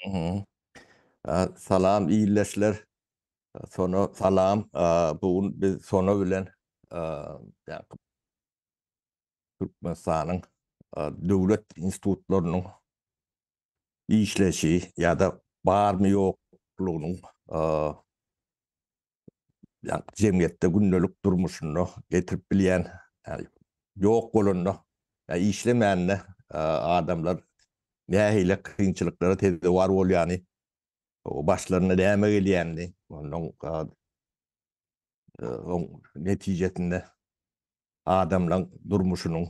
Mhm. Salam, iyileşler. Sono salam. Bugün biz sono bilen ýa Türkmenistanyň döwlet institutlarynyň işleşi ýa-da barmy ýoklugynyň jemgyýetde gündelik durmuşyny getirip bilýän, ýani ýok bolanyny, işlemänini adamlar nähili kynçylyklara tezde bar bolýany, o başlaryna näme gelýänini, onuň netijesinde adamlaryň durmuşynyň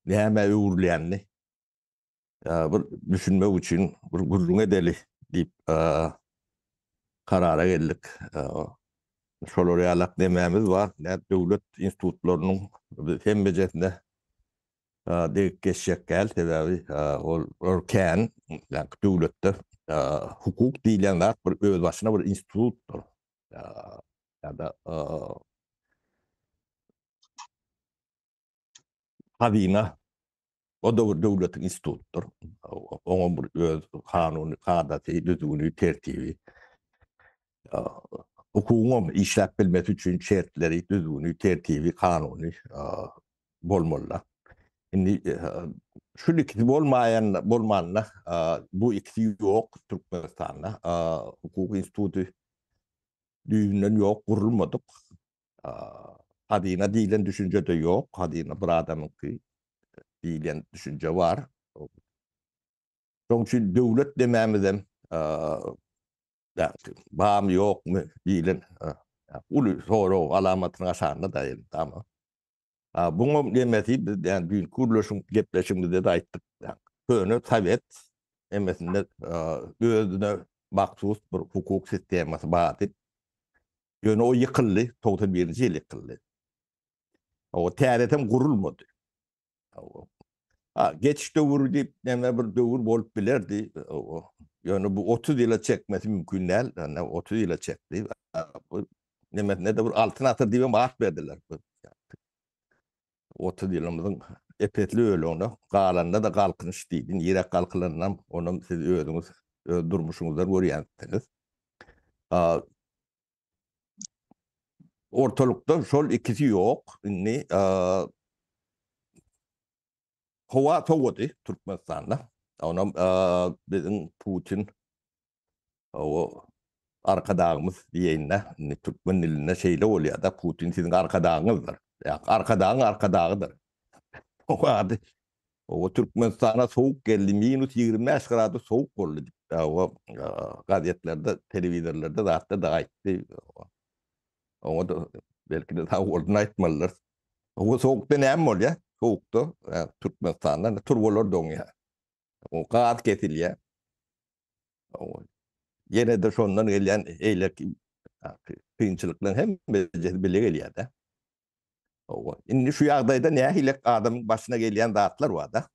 näme öwürlýänini bir düşünmek üçin bir gurrun edeli diýip karara geldik. Şolary ýalak demämiz bar. Döwlet institutlarynyň hemmejesinde degik geçjek gel sebäbi ol kän döwletde hukuk diýilen zat bir öz başyna bir institutdur. Ýa-da hazina o da bir döwletiň institutdur. Oňa bir öz kanuny, kadaty, düzgünlüği, tertibi, hukugyň işläp bilmesi üçin şertleri, düzgünlüği, tertibi, kanuny bolmaly. Indi şu ikisi bolmanyna bu ikisi ýok Türkmenistanda. Hukuk institutu düýünden ýok, gurulmadyk. Hazina diýilen düşünje de ýok. Hazina bir adamynky diýilen düşünje bar. Şoň üçin döwlet demämizem bam ýokmy diýilen uly soro alamatyny aşanda da tamam. Buňa demesi biz ýani büyük guruluşyň gepleşiginde de aýtdyk. Köne Sowet emesinde özüne maksus bir hukuk sistemasy bar edip ýöne o ýykyldy, 91-nji ýyl ýykyldy. O täretem gurulmady. Geçiş döwürü diýip näme bir döwür bolup bilerdi. Ýöne bu 30 ýyla çekmesi mümkin däl. 30 ýyla çekdi. Ne de bir altyn atyr diýip ad berdiler. 30 ýylymyzyň epetli ölegine galanda da galkynyş diýdin. Ýerek galkylanam, onu siz özüňiz öz durmuşyňyzda görýänsiňiz. Ortalykda şol ikisi ýok. Indi howa towady Türkmenistanda. Ona biziň Putin o arkadağımız diýeýinde türkmen diline şeýle bolýar da Putin siziň arkadağyňyzdyr. Arkadağıdır. O ady. O Türkmenistana soğuk geldi. -25 grady soğuk boldy. O gazetlerde, telewizorlarda zatda da aýtdy. O da belki de taw boldyny aýtmalylar. O soğukda näme bolýar? Soğukda Türkmenistanda turbolar doňýar. O gat kesilýär. Yine de şondan gelýän eýlek kynçylyklaryň hemme bile gelýär da. Indi şu ýagdaýda nähili adamyň başyna gelýän zatlar bar da.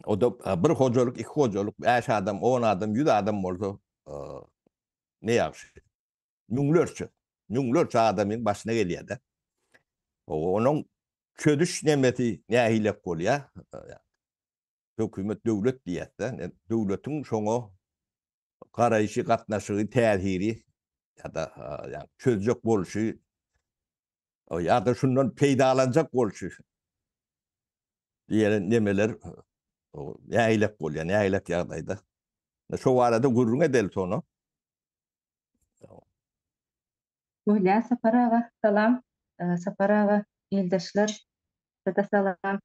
O da bir hojalyk, iki hojalyk, 5 adam, 10 adam, 100 adam bolsa ne ýagşy. Nüňlerçe adamyň başyna gelýär da. Onuň çödüş nemeti nähili bolýar. Hökümet döwlet diýär da. Döwletiň şoňa garaýşy, gatnaşygy, täsiri ýa-da çözjek boluşy ýa-da şundan peýdalanjak boluşy diýen nemeler nähilek bolýar, nähilek ýagdaýda. Şo barada gurrun edeli sonu. Bolýa Sapar aga, salam. Sapar aga, ýeldeşler, da salam.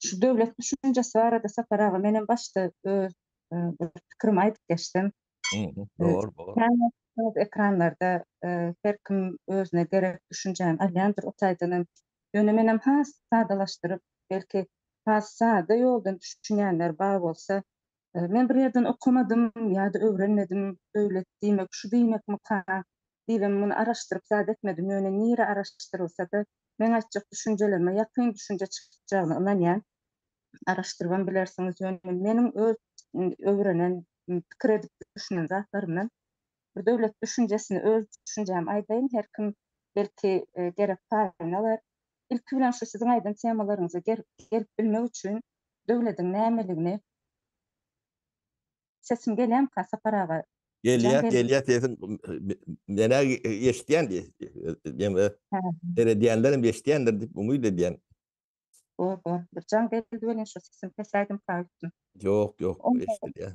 Şu döwlet düşünjesi barada Sapar aga, menen başda öz bir pikirimi aýdyp geçdim. Doğru. Ekranlarda her kim özüne gerek düşünjäni alýandyr otaýdynam. Ýöne menem sadalaşdyryp, belki sada ýoldan düşünýänler bar bolsa, men bir ýerden okumadym ýa-da öwrenmedim, döwlet diýmek, şu diýmekmi diýip muny araşdyryp zat etmedim. Ýöne nire araşdyrylsa-da men aýtjak düşünjelerime ýakyn düşünje çykjagyny ynanýan. Araşdyrgan bilersiňiz, ýöne meniň öz öwrenen, pikir edip düşünen zatlarymdan bir döwlet düşünjesini öz düşünjäm aýdaýyn. Her kim belki gerek paýyny alar. İlki bilen şu siziň aýdan temalaryňyza gelip bilmek üçin döwletiň nämeligini, Sesim gelýär Saparaga? Jan Gelýär sesin mene eşitýän diýen diýenlerim eşitýändir diýip umyt edýän. Bor. Bir jan geldi bilen şu sesim pesäýdim kaýtdym. Yok Onda eşitýär.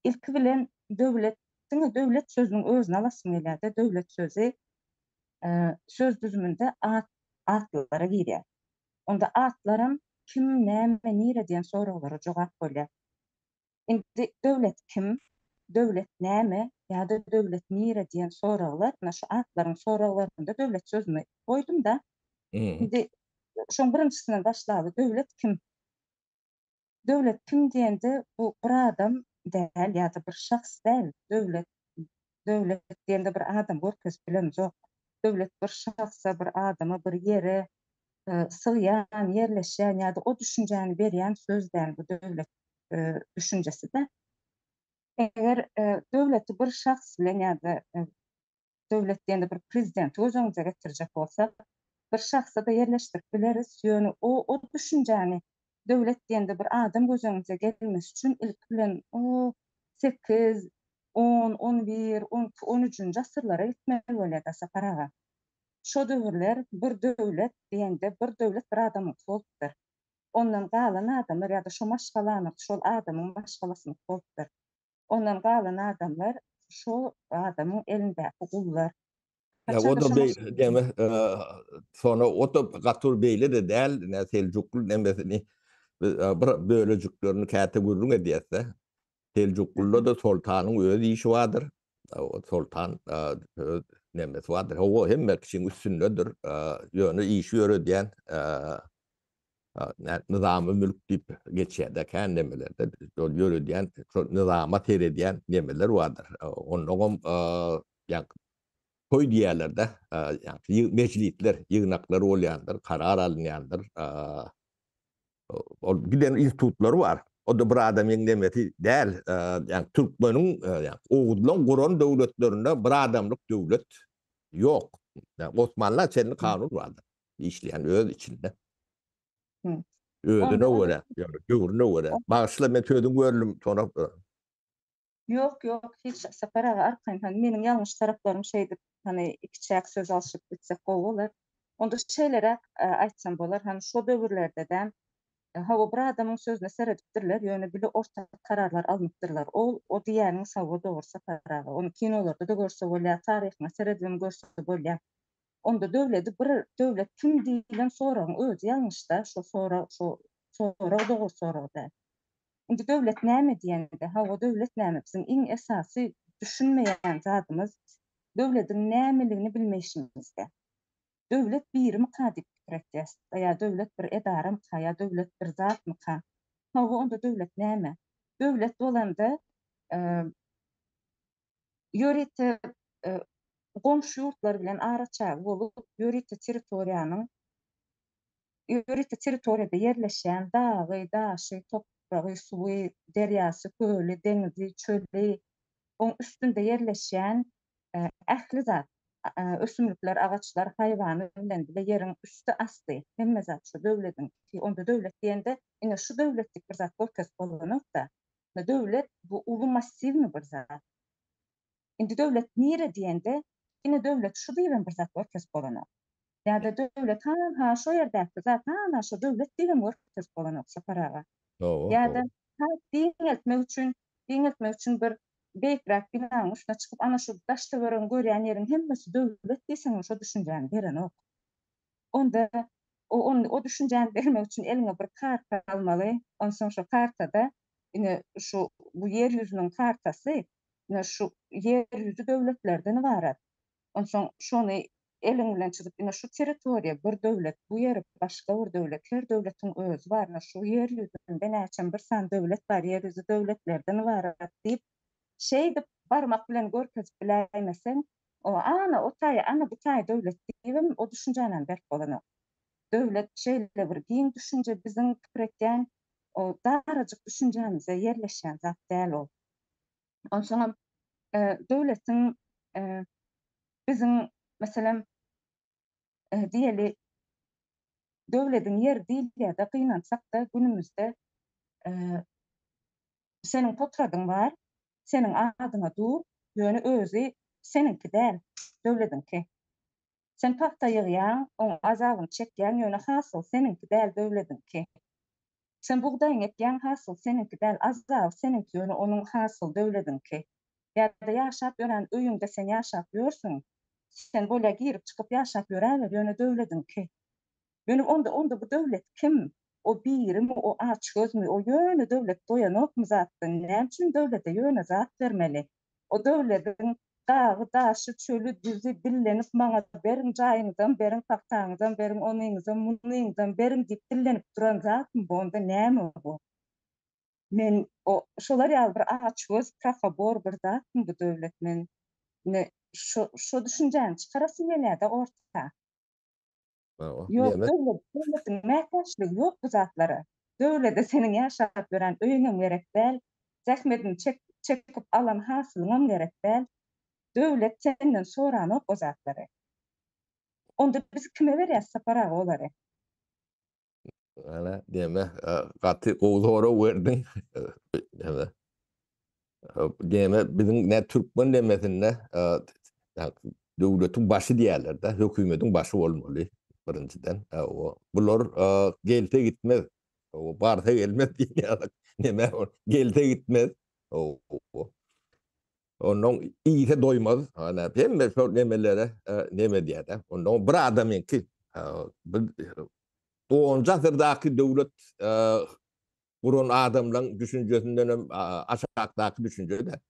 ilki bilen döwlet sözüniň özüni alasym gelýär-de. Döwlet sözi söz düzümünde atlara girýär. Onda atlarym kim, näme, nire diýen soraglara jogap bolýar. Indi döwlet kim, döwlet näme ýa-da döwlet nire diýen soraglar, ana şu atlaryň soraglarynda döwlet sözüni goýdum-da. Hı. Indi şoň birinçisinden başlaby. Döwlet kim? Döwlet kim diýende bu bir adam däl ýa-da bir şahs däl. Döwlet diýende bir adam görkez bilen jok. Döwlet bir şahsa, bir adama, bir ýere sığýan, yerleşýän ýa-da o düşünjäni berýän söz däl bu döwlet düşünjesi de. Eger döwleti bir şahs bilen ýa-da döwlet diýende bir prezidenti özüňize getirjek bolsak, bir şahsa da yerleşdirip bileriz. Ýöne o düşünjäni döwlet diýende bir adam gözüňize gelmesi üçin ilk bilen 8, 10, 11, 12, 13-nji asyrlara gitmeli bolýar Saparaga. Şo döwürler bir döwlet diýende bir döwlet bir adamyň bolupdyr. Ondan galan adamlar ýa-da şo maşgalanyk şol adamyň maşgalasyny bolupdyr. Ondan galan adamlar şo adamyň elindäki gullar. Ya Haçan o da da şo deme sonra o da gatur beýle de däl, Seljuklu nemesini bir bölejiklerini käte gurrun edýärse, Seljukluda da sultanyň öz işi bardyr. O sultan öz nemesi bardyr. O hemme kişiň üstündedir. Ýöne işi ýöredýän nizamy mülk diýip geçýär-de kendemelerde ýöredýän, şo nizama teredýän nemeler bardyr. Onuň ýa toy diýerler-de, ýa meclisler, ýygnaklar bolýandyr, karar alınýandyr. O giden institutlar bar. O da bir adamyň nemeti däl, ýa Türkmeniň owuzlan guran döwletlerinde bir adamlyk döwlet ýok. Osmanlı çenli kanun bardyr. İşleýän öz içinde. Özüne Onda göre, ýa-da döwrüne göre. Bagyşla men tödüm görlüm sonra yok hiç Saparaga arkaýyn. Hani meniň ýalňyş taraplarym şeýdi, hani iki çäk söz alşyp gitsek bolar. Onda şeýlere aýtsam bolar. Hani şo döwürlerde de hawa bir adamyň sözüne seredipdirler, ýöne bile ortak kararlar alınıpdyrlar. O diýäniň sawa dogry Saparaga. Onu kinolarda da görse bolýar, taryhyna seredilip görse bolýar. Onda döwlet kim diýilen soragyň özü ýalňyş-da, şo sorag dogry sorag. Indi döwlet näme diýende, hawa döwlet näme? Bizim iň esasy düşünmeýän zatymyz döwletiň nämeligini bilmeýişimizde. Döwlet birimi kadip etýär. Ýa döwlet bir edaramy, ýa döwlet bir zatmy? Hawa onda döwlet näme? Döwlet bolanda ýörite gomşy ýurtlar bilen araçagy bolup, ýörite territoriýada yerleşýän dagy, daşy, topragy, suwy, derýasy, göli, deňizi, çöli, oň üstünde yerleşýän ähli zat, ösümlikler, agaçlar, haýwany bilen bile ýeriň üstü asty. Hemme zat şu döwletiň. Onda döwlet diýende ine şu döwletlik bir zat görkez bolanokda. Döwlet bu uly massivni bir zat. Indi döwlet nire diýende ine döwlet şu diýen bir zat görkez bolanok. Ýa-da döwlet şo ýerdäki zat, şo döwlet diýen görkez bolanok Saparaga. Ýa-da diňeltmek üçin bir beýikräk binaň üstüne çykyp ana şu daşda gören görýän ýeriň hemmesi döwlet diýseň şo düşünjäni berenok. Onda o düşünjäni bermek üçin eliňe bir karta almaly. Onsoň şo kartada ine şu bu ýer ýüzüniň kartasy, ine şu ýer ýüzi döwletlerden ibarat. Onsoň şonu eliň bilen çyzyp ine şu territoriýa bir döwlet, bu ýer başga bir döwlet, her döwletiň özü bar. Şu ýer ýüzünde näçe bir san döwlet bar, ýer ýüzi döwletlerden ibarat diýip şeýdip barmak bilen görkezip biläýmeseň, o taýy, bu taýy döwlet diýibem, o düşünjäni berk bolanok. Döwlet şeýle bir giň düşünje biziň pikretden o darajyk düşünjämize yerleşýän zat däl ol. Onsoň döwletiň biziň meselem diýeli döwletiň ýeri diýilýär-de gynansak da günümizde senin potradın var, senin adyna dur, ýöne özü seninki däl, döwletiňki. Sen paxta ýygýan, oň azabyny çekýän ýöne hasyl seninki däl, döwletiňki. Sen buğdaýyň ekýän, hasyl seninki däl, azab seninki ýöne onuň hasyl döwletiňki. Ýa-da ýaşap ýören öýüňde sen ýaşap ýörsiň, sen bolýa girip çykyp ýaşap ýöräler, ýöne döwletiňki. Ýöne onda bu döwlet kim? O birimi, o aç gözmü, o ýöne döwlet doýanokmy zatdan? Näme üçin döwlete ýöne zat bermeli? O döwletiň dagy, daşy, çölü, düzi dillenip maňa beriň jaýyňyzdan, beriň paxtaňyzdan, beriň onyňyzdan, munyňyzdan beriň diýip dillenip duran zatmy bu? Onda näme bu? Men şolar ýaly bir aç göz, trafabor bir zatmy bu döwlet men? Şo düşünjäni çykarasy gelýär-de orta. Yok, Diýme. devletin mätäçligi yok bu zatlara. Döwlete senin ýaşap gören öýüňem gerek däl, zähmetini çekip alan hasylyňam gerek däl. Döwlet senden soranok o zatlary. Onda biz kime berýäs paraga olary? Ana diýme, gaty gowzora berdiň. Diýme. Diýme biziň ne türkmen demesinde döwletiň başy diýerler-de, hökümetiň başy bolmaly birinciden. Bular gelte gitmez. O barsa gelmez diýýär. Neme gelte gitmez. Onuň iýse doýmaz. Ana hemme şo nemelere neme diýär-de. Onuň bir adamynki bir 10-njy asyrdaky döwlet gurun adamlaryň düşünjesinden hem aşakdaky düşünje de.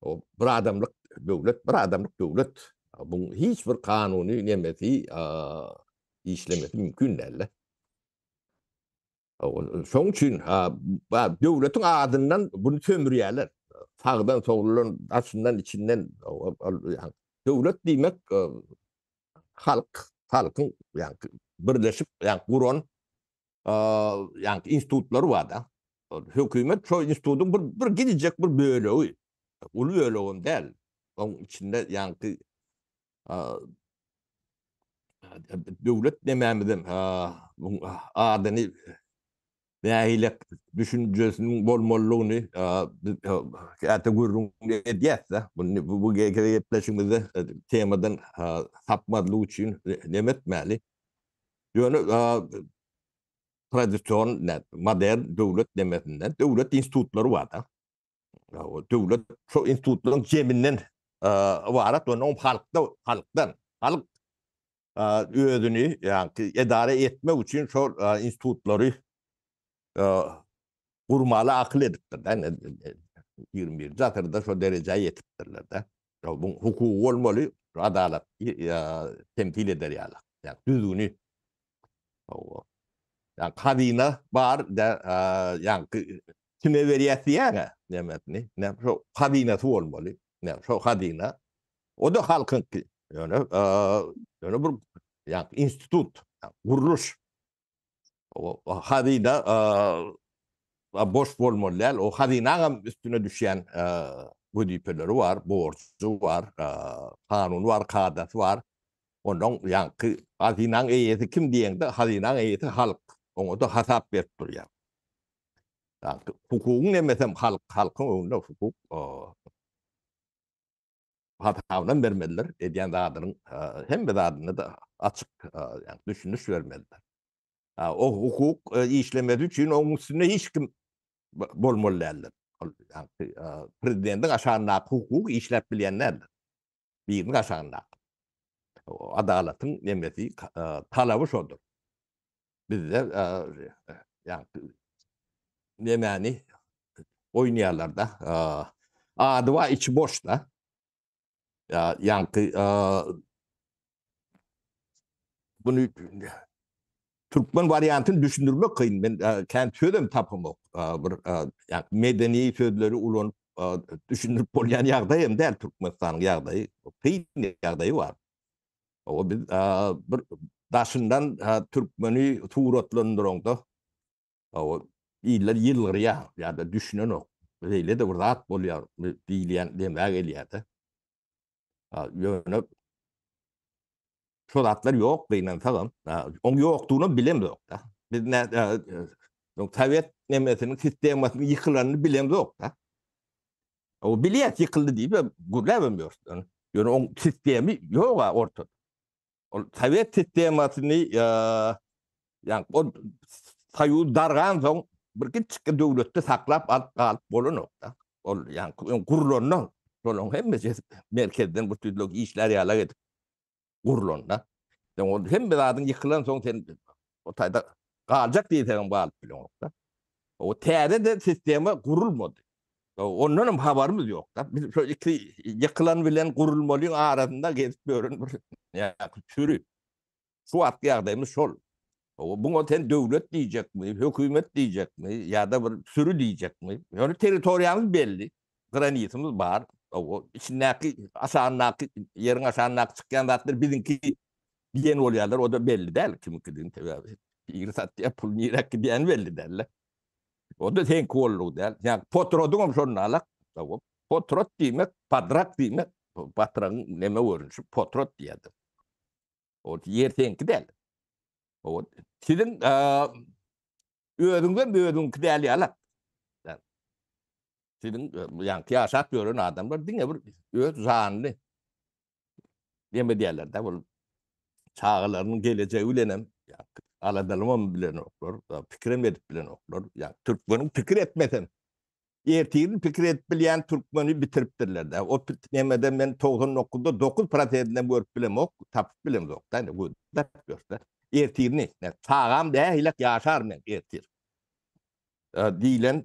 O bir adamlyk döwlet, bir adamlyk döwlet. Bu hiç bir kanuny nemesi işlemesi mümkün däl. Şoň üçin döwletiň adyndan bunu sömürýärler. Sagdan sowlulan, aşyndan içinden döwlet diýmek halkyň birleşip guran institutlary bar da. Hökümet şo institutyň bir gidijek bir bölegi. Uly bölegin däl. Oň içinde döwlet demämizem adyny nähilek düşünjesiniň bolmalygyny käte görüňde edýärse, bu gepleşigimizde temadan sapmadylyk üçin neme etmeli? Ýöne tradisiyon, modern döwlet demesinden döwlet institutlary bar da. O döwlet şo institutlaryň jeminden ibaret, onuň halkdan. Halk özüni edare etmek üçin şo institutlary gurmaly akıl edipdir da. 21-nji asyrda şo derejeye ýetipdirler da. Bu hukuk bolmaly, adalet temsil eder ýaly. Düzgünü. Hazina bar da kime berýärsiýär nemetini? Şo hazinasy bolmaly. Şo hazina o da halkynky. Ýöne bir institut, guruluş. O hazina boş bolmaly. O hazinaň üstüne düşýän wedipeleri var, borçy var, kanun var, kadasy var. Onuň hazinaň eýesi kim diýende, hazinaň eýesi halk. Oňa da hasap berip durýar. Hukugyň nemesem halkyň öňünde hukuk hatawyny bermeliler. Edýän zadynyň hemme zadyna da açyk düşünüş bermeliler. O hukuk işlemesi üçin oň üstüne hiç kim bolmaly däl. Prezidentiň aşagyna hukuk işläp bilýänler. Biriň aşagyna. Adalatyň nemesi talaby şodur. Bizde nemeni oýnaýarlar da. Ady wa içi boş da. Bunu Türkmen variantyny düşündirmek kyn. Men kendi sözüm tapamok. Bir medeni sözleri ulan düşündirip bolýan ýagdaýym däl Türkmenistanyň ýagdaýy. Kyn ýagdaýy bar. O biz bir daşyndan Türkmeni suratlandyranda o ýyllar ýa-da düşünenok. Beýle de bir zat bolýar diýilýän demek gelýärdi. Ýöne şo zatlar ýok beýnen sagam. Oň ýokdugyny bilemok da. Biz Sovet nemesinin sistemasının yıkılanını bilen yok da. O biliyet yıkıldı diye gurulabiliyor. Yani o sistemi yok ortada. O Sovet sistemasını yani o sayı dargan soň bir kiçik döwletde saklap alıp bolanok da. Ol yani gurulanyň şolaň hemmesi merkezden bu türlü işler ýala edip gurulanda. O hemme zadyň yıkılan soň sen o taýda galjak diýsen balyp bilenok da. O täze de sistema gurulmady. Ondan hem habarymız ýok da. Biz şu iki yıkılan bilen gurulmalyň arasynda gezip görün bir ýa sürü. Şu atky ýagdaýymyz şol. Buňa sen döwlet diýjekmi, hökümet diýjekmi ýa-da bir sürü diýjekmi? Ýöne territoriýamyz belli. Granitymiz bar. O içindäki aşandaky ýeriň aşandaky çykýan zatlar bizinki diýen bolýarlar, o da belli däl kimikini täze. Bir satýa pul nirak diýen belli däl. O da sen kollu däl. Yani potrodyň şonu alak. Potrot diýmek, padrak diýmek. Patraň neme görünüşi potrot diýýärdi. O ýer senki däl. O sizin özüňden özüňki däl ýalak. Sizin yani kiýaşat gören adamlar diňe bir öz zanly neme diýerler de bol çağlarynyň gelejegi bilenem aladalmam bilen oklar, pikir edip bilen oklar. Yani Türkmeniň pikir etmesen, ertiğini pikir edip bilen Türkmeni bitiripdirler de. O nemeden men 99% görüp bilem ok, tapıp bilem ok. Yani bu da göster. Ertiğini, sağam da hilak yaşar men ertir. Diýilen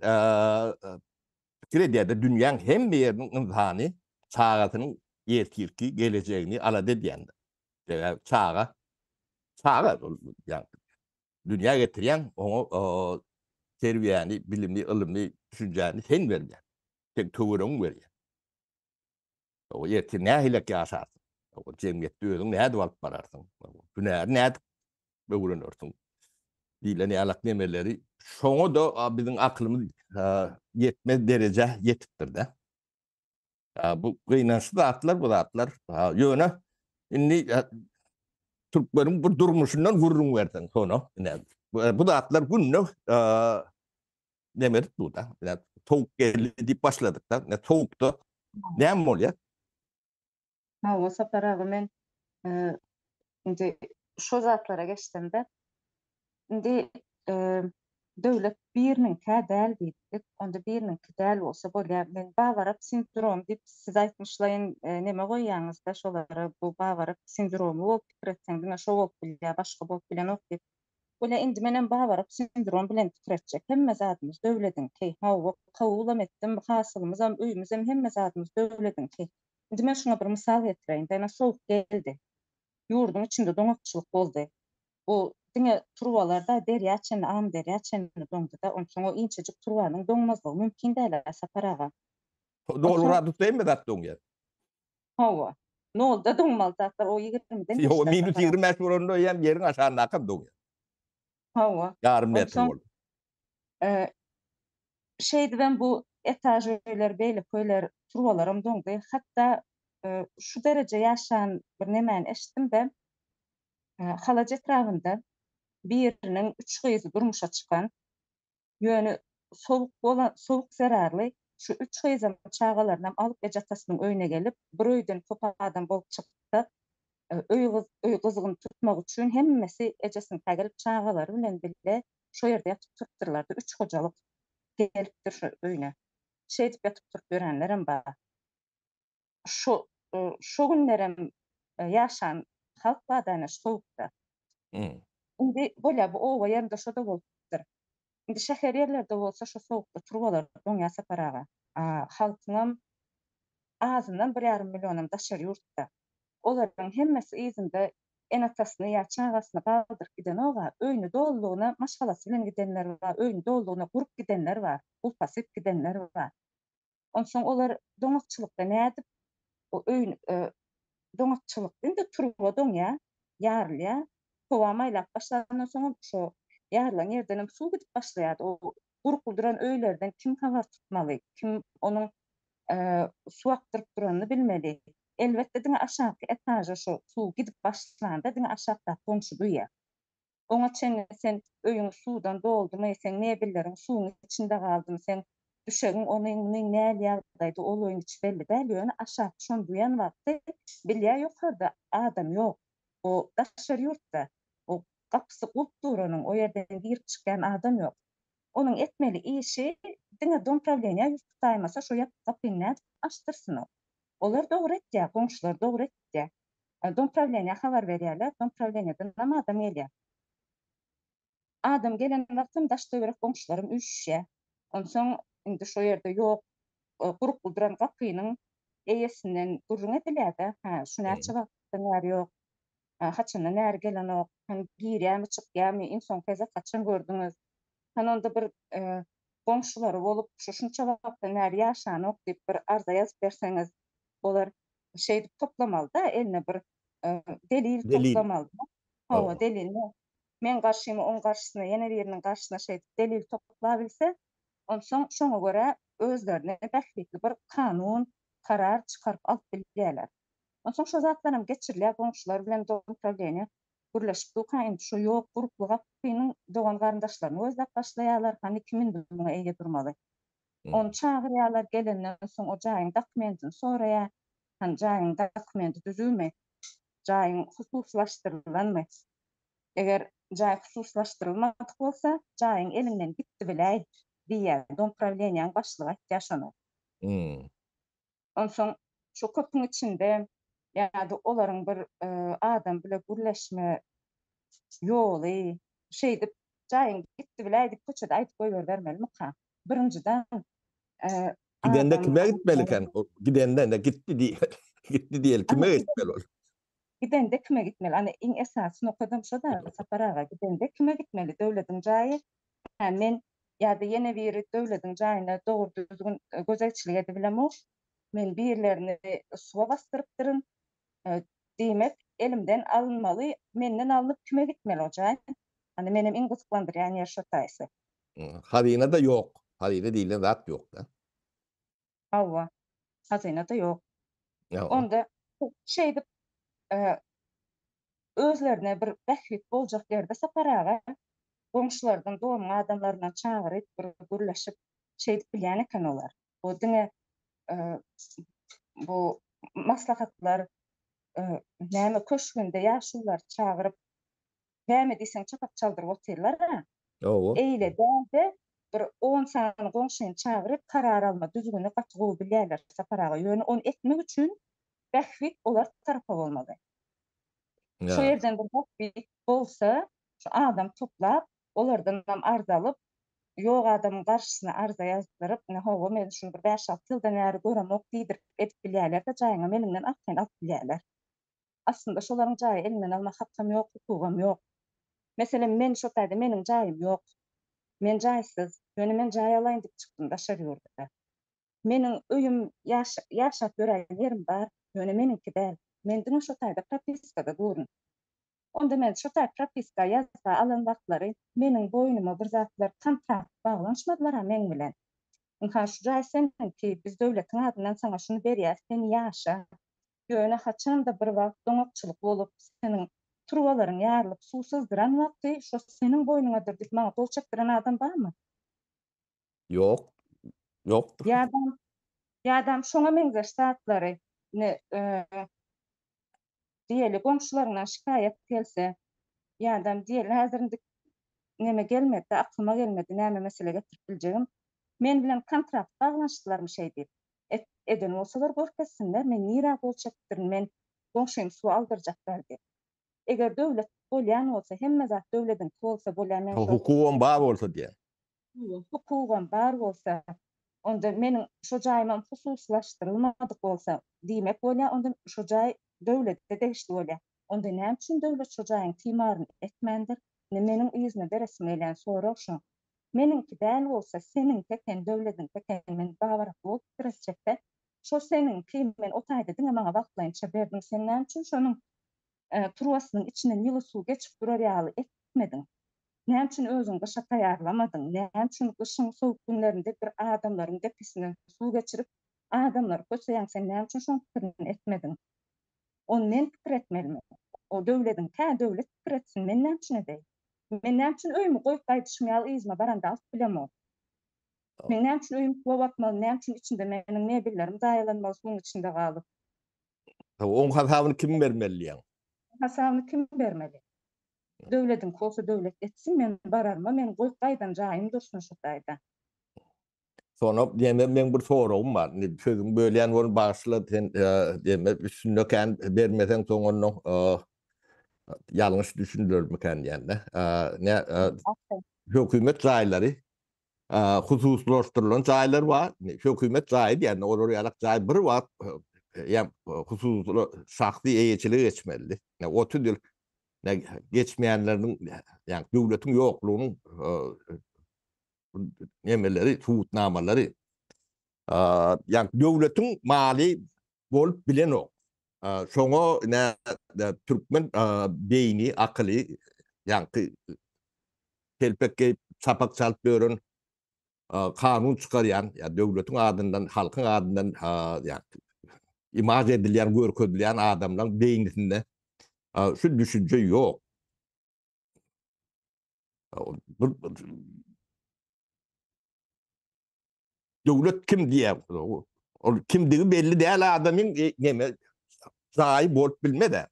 pikir edýärdi dünýäň hem ýeriniň insany çağatynyň ertirki gelejegini alady diýende. Çağa yani dünya getirýän oňa terbiýäni, bilimli, ilimli düşünjäni sen berýän. Sen töwereň berýän. O ýerti nähilek ýaşarsyň. O jemgyýetde özüň näde alyp bararsyň. Günäni näde öwrenirsiň. Diýilen ýalak nemeleri şoňa da biziň aklymyz yetmez derece yetipdir de. Bu gynançly zatlar bu zatlar. Ýöne indi Türkmeniň bu durmuşyndan gurrun bersen sono. Bu zatlar günne nemer bu da. Yani soğuk geldi diýip başladyk da. Ne soğukda näme bolýar? O saparagy men indi şo zatlara geçdimde indi döwlet biriniň däl diýdik. Onda biriniňki däl bolsa bolýar. Men bawarap sindrom diýip siz aýtmyşlaryň neme goýýaňyzda şolary bu bawarap sindromy bolup pikir etseň diňe şo bolup bilýär, başga bolup bilen ok diýip. Bole indi menen bawarap sindrom bilen pikir etjek. Hemme zatymyz döwletiňki. Kabul etdim, hasylymyzam, öýümizem hemme zatymyz döwletiňki. Indi men şuna bir mysal getireýin. Däne soğuk geldi. Ýurdun içinde doňakçylyk boldy. Bu diňe turwalarda derýa çenli, am derýa çenli doňdy da, onçoň o inçejik turwanyň doňmazlygy mümkin däl saparaga. Doğru radus değil mi dat doňýar? Hawa. Nolda doňmaly zatlar o 20'den Yo minus 25 boronda ýem ýeriň aşaňdaky doňýar. Hawa. Yarım metr Onçoň boldy. Şeydi ben bu etaj öýler, beýle köýler turwalarym doňdy. Hatda şu derece ýaşan bir nemeni eşitdim-de halaç etrafynda biriniň 3 gyzy durmuşa çykan, ýöne soğuk zerarly şu 3 gyzam çağalarynam alyp ejatasynyň öýüne gelip, bir öýden topa adam bolup çykdy. Öý gyzygyny tutmak üçin hemmesi ejesini tägelip çağalary bilen birle şo ýerde ýatyp turupdyrlar. 3 hojalyk gelipdir şu öýüne. Şey diýip ýatyp turup görenlerim bar. Şo günlerem ýaşan halk badana soğukda. Indi bolýar bu owa ýerinde şo da bolupdyr. Indi şäher ýerlerde bolsa şo soğukda turwalar doňýa saparaga. Halkyňam azyndan 1,5 million daşary ýurtda. Olaryň hemmesi izinde enatasyny ýa çagasyny galdyryp giden oga öýüni doldugyna maşgalasy bilen gidenler bar, öýüni doldugyna gurup gidenler bar, ulpasyp gidenler bar. Onçoň olar doňakçylykda nädip o öýün doňakçylykda indi turwa doňýa, ýarylýa, kowa maýlap başlandan soň şo ýarylan ýerdenem suw gidip başlaýardy. O gurup duran öýlerden kim habar tutmaly, kim onuň suw akdyryp duranyny bilmeli. Elbetde diňe aşaňky etaja şo suw gidip başlanda diňe aşakda komşu duýýar. Oňa çenli sen öýüňi suwdan doldumy, sen mebelleриň suwuň içinde galdymy, sen düşegiň onuň näle ýagdaýda ol öýüň içi belli däl, ýöne aşağı şon duýan wagty bilýär ýokarda adam ýok. O daşary ýurtda, o gapysy gulpdur onuň, o ýerden girip çykýan adam ýok. Onuň etmeli işi diňe dompravleniýa ýurtdaýmasa şo ýap gapyny açdyrsyn o. Olar dogry etýär, goňşular dogry etýär. Dompravleniýa habar berýärler, dompravleniýadan nam adam gelýär. Adam gelen wagtym daş döwrek goňşularym üşüşýär. Onsoň indi şo ýerde ýok, gurup duran gapynyň eýesinden gurrun edilýär-de. Şuny Hı. açyp wagtda näre ýok, haçandan näre gelen ok, girýärmi, çykýarmy, inson keze kaçan gördüňiz. Onda bir goňşulary bolup şunça wagtda näre ýaşanok diýip bir arza ýazyp berseňiz, olar şeýdi toplamaly-da, eline bir delil Delil. toplamaly. Hawa. O delilni men garşymy, oň garşysyna, ýene biriniň garşysyna şeýdi delil toplap bilse, onsoň şoňa görä özlerine bählikli bir kanun, karar çykaryp alyp bilýärler. Onsoň şo zatlarym geçirilýär, goňşular bilen dompravleniýa gürleşip duka indi şo ýok guruply gapynyň dogan garyndaşlaryny gözläp başlaýarlar, hani kimin durumy eýe durmaly. Onu çagyrýarlar, gelenden soň o jaýyň dokumentini soraýar, jaýyň dokumenti düzülmi, jaýyň hususlaşdyrylanmy? Eger jaý hususlaşdyrylmadyk bolsa, jaýyň elinden gitdi biläý diýär, dompravleniýanyň başlygy aýtýar şonu. Onsoň şo köpüň içinde ýa-da olaryň bir adam bile gürleşme ýoly, şeýdip jaýyň gitdi biläý diýip köçede aýtyp goýup bermelimi ka? Birinciden Gidende adam kime gitmeliken? O gidenden de gitti gitti diýeli kime gitmeli ol? Gidende kime gitmeli? Hani iň esasy nokadam şo da saparaga gidende kime gitmeli? Döwletiň jaýy. Men ýa-da ýene biri döwletiň jaýyna dogry düzgün gözelçilik edip bilemok. Men birlerini suwa bastyrypdyryn. Diýmek elimden alınmaly. Menden alınıp kime gitmeli o jaý? Hani menim iň gyzyklandyrýan ýer şo taýsy. Hazyna da ýok. Hazyna diýilen zat ýok da. Hawa. Hazynada ýok. Ýa. Onda şeýdip özlerine bir bählik boljak ýerde saparaga goňşulardan dowam adamlaryna çagyryp bir gürleşip şeýdip bilýän eken olar. O diňe bu maslahatlar näme köşkünde ýaşular çagyryp näme diýseň çapak çaldyryp oturýarlar. Owo. Eýle dälde bir 10 sany goňşuny çagyryp karar alma düzgünli gatgyp bilýärler saparaga. Ýöne onu etmek üçin bählik olar tarapy bolmaly. Şo ýerden bir bählik bolsa, şu adam toplap, olardan nam arza alyp, ýok adamyň garşysyna arza ýazdyryp, "Howa men şunu bir 5-6 ýyldan näre göremok" diýip edip bilýärler-de, jaýyňam elimden atyn alyp bilýärler. Aslında şolaryň jaýy elimden almak hakkym ýok, hukugam ýok. Meselem men şo taýda meniň jaýym ýok. Men jaýsyz, ýöne men jaý alaýyn diýip çykdym daşary ýurtda. Meniň öýüm ýaşap ýören ýerim bar, ýöne meniňki däl. Men diňe şo taýda propiskada durun. Onda men şo taýda propiska ýazsa alan wagtlary meniň boýnuma bir zatlar kontrakt baglanşmadylar men bilen. Şu jaý seninki, biz döwletiň adyndan saňa şunu berýär, sen ýaşa. Ýöne haçan da bir wagt doňakçylyk bolup, seniň turwalaryň ýarylyp suwsuzdyran wagty şo seniň boýnuňadyr diýip maňa dol çekdiren adam barmy? Ýok. Ýok. Ýa-da şoňa meňzeş satlary diýeli goňşularyňdan şikaýet gelse, ýa-da diýeli häzirinde näme gelmedi, aklyma gelmedi, näme mesele getirip biljegim. Men bilen kontrakt baglanşdylarmy şeý diýip. Eden bolsalar görkezsinler, men nirä bol çekdirin, men goňşym suw aldyrjaklar diýip. Eger döwlet bolýan bolsa, hemme zat döwletiň bolsa bolýan, men Hukugam bar bolsa diýen. hukugam bar bolsa, onda meniň şo jaýymam hususlaşdyrylmadyk bolsa, diýmek bolýar, onda şo jaý döwletde degişli bolýar. Onda näme üçin döwlet şo jaýyň timaryny etmendir? Meniň ýüzüme beresim gelýän sorak şo. Meniňki däl bolsa, seniň teken döwletiň teken men babarak bolup giresjekde, şo seniňki men o taýda diňe maňa wagtlaýynça berdim, sen näme üçin şonuň turwasynyň içinden ýyly suw geçip durar ýaly etmediň? Näme üçin özüň gışa taýýarlamadyň? Näme üçin gışyň sowuk günlerinde bir adamlaryň depesine suw geçirip adamlar köçeýän, sen näme üçin şoň pikirini etmediň? Onu men pikir etmelimi? O döwletiň döwlet pikir etsin, men näme üçin edeyim? Men näçin öýümü goýup gaýdyşmaýaly izme baranda alyp bilemok. Men näçin öýüm tuba bakmaly, näçin içinde meniň mebellerim daýalanmaly suň içinde galyp. Oň hasabyny kim bermeli ýa? Hasabyny kim bermeli? Döwletiň bolsa döwlet etsin, men bararma, men goýup gaýdan jaýym dursun şu taýda. Sonra diýme men bir soragym bar. Sözüň bölýän bolup başla sen diýme üstünlükän bermesen soň onuň ýalňyş düşündirmekän diýende. Ne hökümet jaýlary hususlaşdyrylan jaýlar bar. Hökümet jaýy diýende olar ýalak jaý bir wagt ýa hususly şahsy eýeçilik geçmeli. Ne o tüdür ne geçmeýänleriň ýa döwletiň ýoklugynyň nemeleri, tutnamalary ýa döwletiň mali bolup bilen ok. Şoňa türkmen beýni, akyly ýa telpekge çapak çalyp beren kanun çykarýan ýa döwletiň adyndan, halkyň adyndan ýa imaj edilýän, görkezilýän adamlaryň beýnisinde şu düşünje ýok. Döwlet kim diýär? Ol kimdigi belli däl adamyň neme jaý bolup bilmede.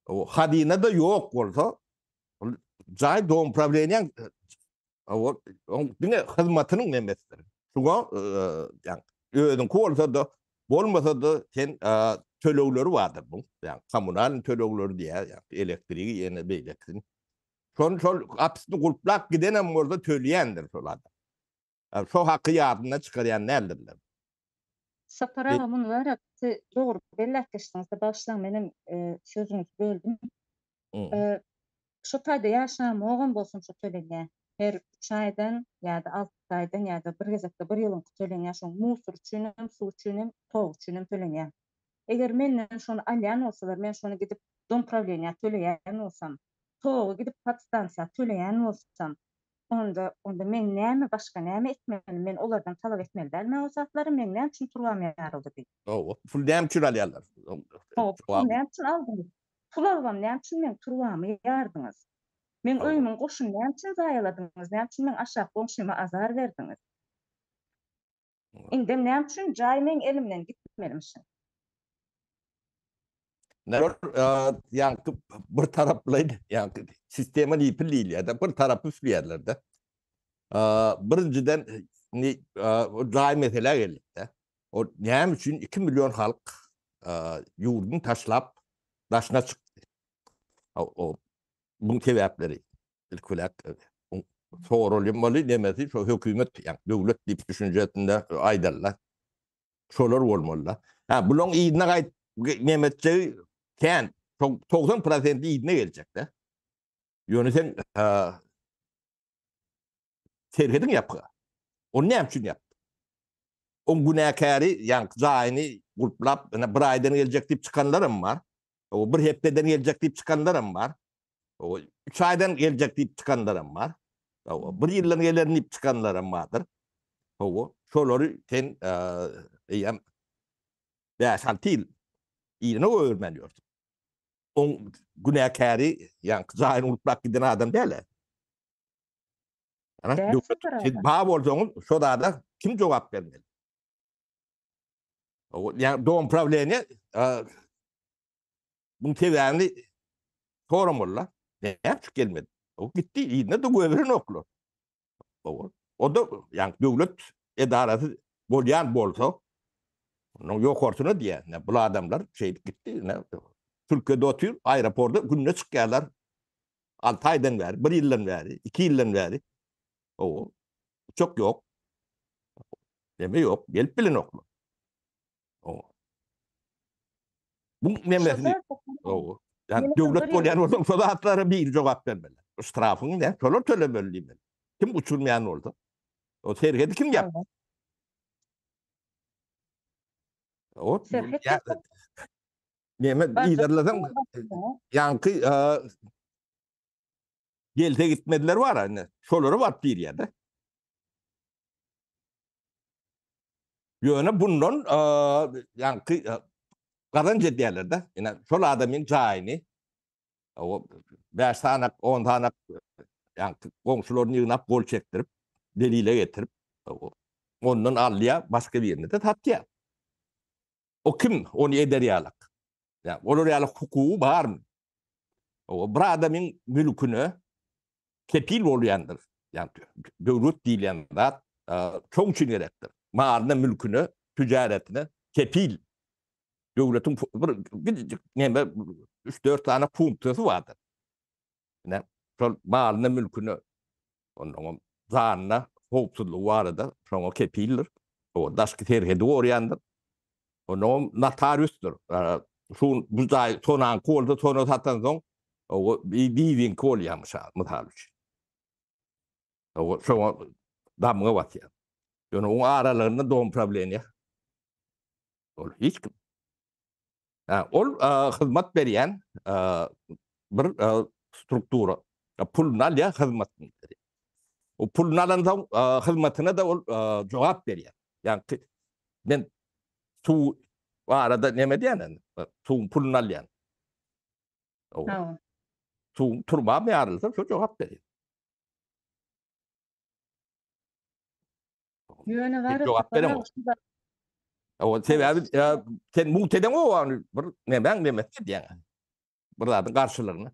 O hadina da ýok bolsa, jaý dom problemýän diňe hyzmatynyň nemesidir. Şuňa ýa özüň bolsa da bolmasa da sen tölegleri bardyr bu. Ýa kommunal tölegleri diýär, ýa elektrigi ýene beýleksin. Şol apsyny gulplap gidenem bolsa töleýändir şol adam. Şo haqqy ýadyna çykarýan nälerdir? Sapar agamyň wara dogry bellätdiňizde başlaň menim sözüňizi böldüm. Şu taýda ýaşamagam bolsam şu töleňe her 3 aýdan ýa-da 6 aýdan ýa-da bir gezekde 1 ýylyň töleňe şo musur üçinem, su üçinem, tog üçinem töleňe. Eger menden şonu alýan bolsalar, men şonu gidip dom prawleniýa töleýän bolsam, togy gidip podstansiýa töleýän bolsam, onda men näme başga näme etmeli? Men olardan talap etmeli dälme o zatlary men näçin turgam ýaryldy diýip. Pul näçin alýarlar? Pul näçin aldyňyz? Pul algam näçin men turgamy ýardyňyz? Men öýümüň goşuny näçin zaýaladyňyz? Näçin men aşak goşuma azar berdiňiz? Indi näçin jaý men elimden gitmelimişin? Yani bir taraplaydı. Yani sistemin ipilliğiyle ya da bir tarafı üfleyerlerde. Birinciden o cahil mesele geldi. O neyem için 2 milyon halk yurdunu taşlap daşına çıktı. Bunun sebepleri ilk olarak sorulmalı demesi şu hükümet yani devlet deyip düşüncesinde aydarlar. Şolar olmalılar. Bunun iyiliğine gayet Mehmetçi Ken 90% iyiliğine gelecek de. Yöneten terhedin yapı. Onu ne için yaptı? O günahkarı yani zayini gulplap bir aydan gelecek deyip çıkanlarım var. O bir hepteden gelecek deyip çıkanlarım var. O 3 aydan gelecek deyip çıkanlarım var. O bir yıldan gelen deyip çıkanlarım vardır. O şoları sen yani 5-6 yıl iyiliğine öğrenmeliyorsun. O günahkarı yani zayini gulplap giden adam değil. Siz bağ olsanız şu da kim cevap vermeli? Yani doğum problemi bunun teverini sorumlular. Ne yapıp gelmedi? O gitti, yine de güverin okulu. O da yani devlet edaresi bolyan bolsa onun yok ortuna diye. Bu adamlar gitti. Türkiye'de oturuyor, aeroporda gününe çıkıyorlar. 6 aydan beri, 1 yıldan beri, 2 yıldan beri. O çok yok. Deme yok. Gelip bilin okulu. Bu memleketi yani devlet bolyan olsa şoda hatlara bir cevap vermeli. Strafın ne? Şolar tölemeli. Kim uçurmayan oldu? O terhedi kim yaptı? O Mehmet iyilerlerden yankı gelte gitmediler var hani. Şoları var bir yerde. Yöne bundan yankı karınca diyorlar da. Yani şol adamın cahini O 5 tanak, 10 tanak yani komşularını yığınap gol çektirip delile getirip ondan allıya başka bir yerine de tatlıya. O kim onu eder yalak? Yani olur yalak hukuku var mı? O bir adamın mülkünü kepil oluyandır. Yani devlet değil yani da çok çiğnerektir. Mağarına mülkünü, ticaretine kepil. Devletin bir 3-4 tane puntosu vardır. Yani mağarına mülkünü onun zanına hopsuzluğu vardı. Sonra kepildir. O daşkı terhedi oryandır. Onun notariustur. Şu bu da tonan kolda tonu satan son o bir kol yamış mutalış. O sonra damga var ya. Yani o aralarında doğum problemi ya. Ol hiç kim. Ol hizmet beriyen bir struktura. Pulnal ya hizmet. O pulnalan da hizmetine de ol cevap beriyen. Yani ben su arada ne diyen? Su pulnal yani. Ha. Su turma mı yarılsa şu cevap beriyen. Yöne var Cevap para veremem. O sebebi sen muhteden o an ne ben demek ki yani. Buradan karşılarına.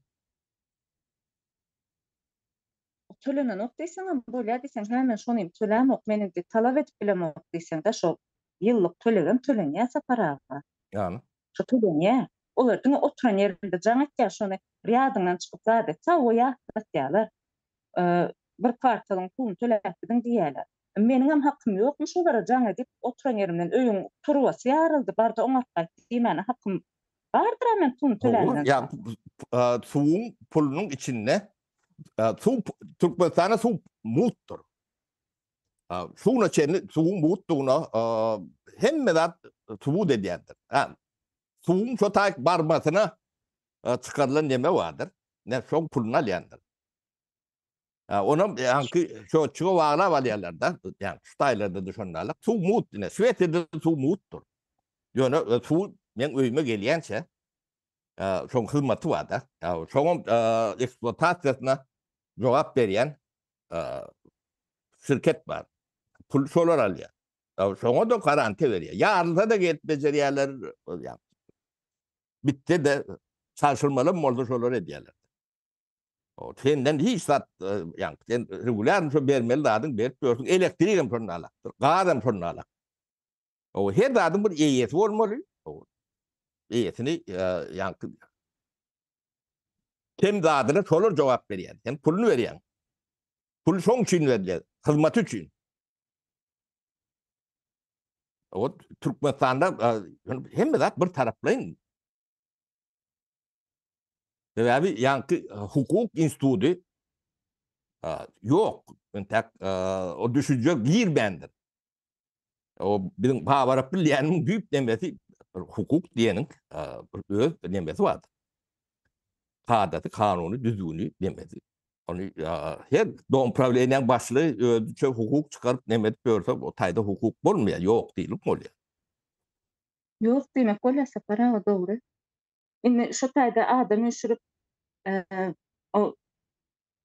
Tölenen ok diýsen hem bolýar diýsen hemen şonuyum tölem ok meni de talap edip bilem ok diýsen de şo ýyllyk tölegem tölenýärse paraga. Yani. Şo tölenýär. Olardyň oturan ýerinde jaň etýär şonu riýadyňdan çykyp zadetsa o ýatýarlar. Bir kwartalyň pulyny töläpdiň diýerler. Meniň hem hakym ýokmuş olara jaň edip oturan ýerimden öýüň turwasy ýaryldy. Barda oňa diýmeni hakym bardyr men pulyny töländen. Ya suğun pulunun içinde su Türkmenistan'a su muttur. Suğun içinde suğun muttuğuna hem de su dediyendir. Suğun şu tak barmasına çıkarılan yeme vardır. Ne çok puluna liyandır. Onun yankı şu çıkı vağla valyalarda yani staylarda düşünürler. Su mut ne Swete'de su muttur. Yani su men öyme geliyense son hizmeti var da. Son eksploatasyasına cevap veren şirket var. Pul solar alıyor. Sonra da garanti veriyor. Yarılsa da gelip beceriyorlar. Yani, bitti de sarsılmalı mı oldu solar ediyorlar. O senden hiç sat yani sen regular şu vermeli dadın verip görsün. Elektriğim sonra alak. Gazım sonra alak. O her dadın bir EYS olmalı. O EYS'ini yani kim dadına solar cevap veriyor. Sen pulunu veriyorsun. Pul son için verilir. Hizmet için. O Türkmenistan'da hem de bir taraflayın. Sebebi yankı hukuk enstitüsü yok. O düşünce bir bendir. O bizim pavarap bilenin büyük demesi hukuk diyenin öz demesi vardır. Kadatı, kanunu, düzgünü demesi. Onu her doğum probleminin başlığı ölçü hukuk çıkarıp demesi görse o tayda hukuk olmuyor. Yok değil mi oluyor? Yok demek bolýarsa paraga dogry. Indi şo taýda adam üşürüp o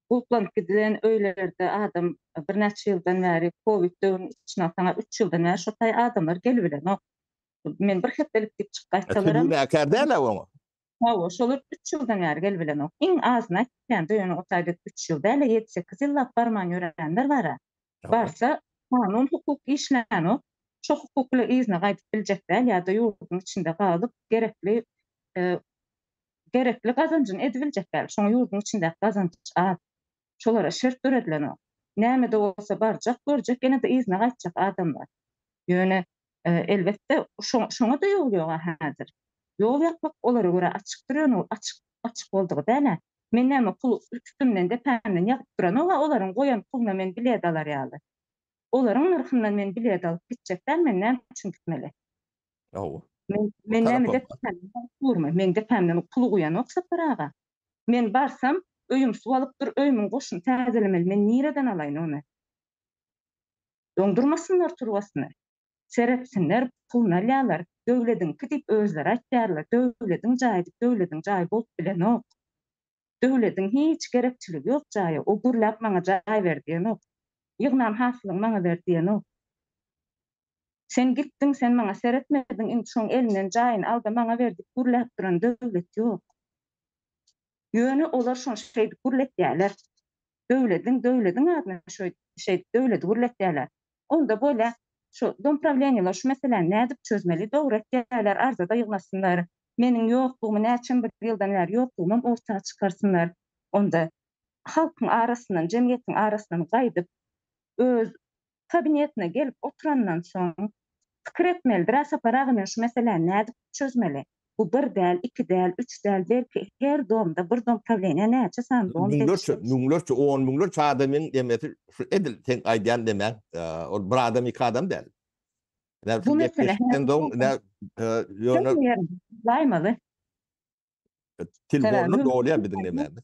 bulplanıp gidilen öýlerde adam bir näçe ýyldan bäri Covid döwrüne içine atana 3 ýyldan bäri şo taý adamlar gelip bilen o. Men bir hepdelik dip çykgaýtalaram. Tübüne akarderler onu. Hawa şolar 3 ýyldan bäri gelip bilen o. Iň azyna aýtýan döwrüne o taýda 3 ýyl däle 7-8 ýyllap barman ýörenler bar. Barsa kanun hukuk işlän o. Şo hukukla izne gaýdyp biljekler ýa-da ýurdun içinde galyp gerekli gazanjyny edibiljekler. Şoň ýurdun içinde gazanç az. Şolara şert beredilen o. Näme de bolsa barjak görjek, gene de izne gaýtjak adamlar. Ýöne elbetde şoňa da ýol ýok häzir. Ýol ýapmak olara görä açyk duran, o açyk boldygy däle. Men näme pul üstümden de pänden ýatyp duran, olaryň goýan puluna men bilet alar ýaly. Olaryň narhyndan men bilet alyp gitjekler, men näme üçin gitmeli? Men näme de durma, men de pänden pul goýan oksa paraga. Men barsam öýüm suwalyp dur, öýümün goşuny täzelemeli. Men nireden alaýyn onu? Dondurmasınlar turwasyny. Serepsinler, pulna alýarlar. Döwletiň gidip özleri aýtýarlar. Döwletiň jaýy bolup bilen ok. Döwletiň hiç gerekçiligi ýok jaýy. O gurlap maňa jaý berdiýen ok. Ýygnan hasylyň maňa berdiýen ok. Sen gitdiň, sen maňa seretmediň, indi şoň elinden jaýyny aldy maňa berdi. Gurlap duran döwlet ýok. Ýöne olar şoň şeýdi gurletýärler. Döwletiň adyna şo şey döwleti gurletýärler. Onda böyle şu dompravleniýalar şu meseleni nädip çözmeli? Dogry etýärler, arzada ýygnasynlar. Meniň ýoklugymy näçin bir ýyldan bäri ýoklugymy ortaga çykarsynlar. Onda halkyň arasyndan, jemgyýetiň arasyndan gaýdyp öz kabinetine gelip oturandan soň pikir etmelidir. Asaparagy men şu meseleni nädip çözmeli? Bu bir däl, iki däl, üç däl, belki her domda bir dom problemi näçe san dom Müňlerçe, 10 müňlerçe adamyň demeti şu edil sen aýdýan demek, o bir adam iki adam däl. Bu mesele Ýöne daýmaly. telefonu dolýar bidiň demeli.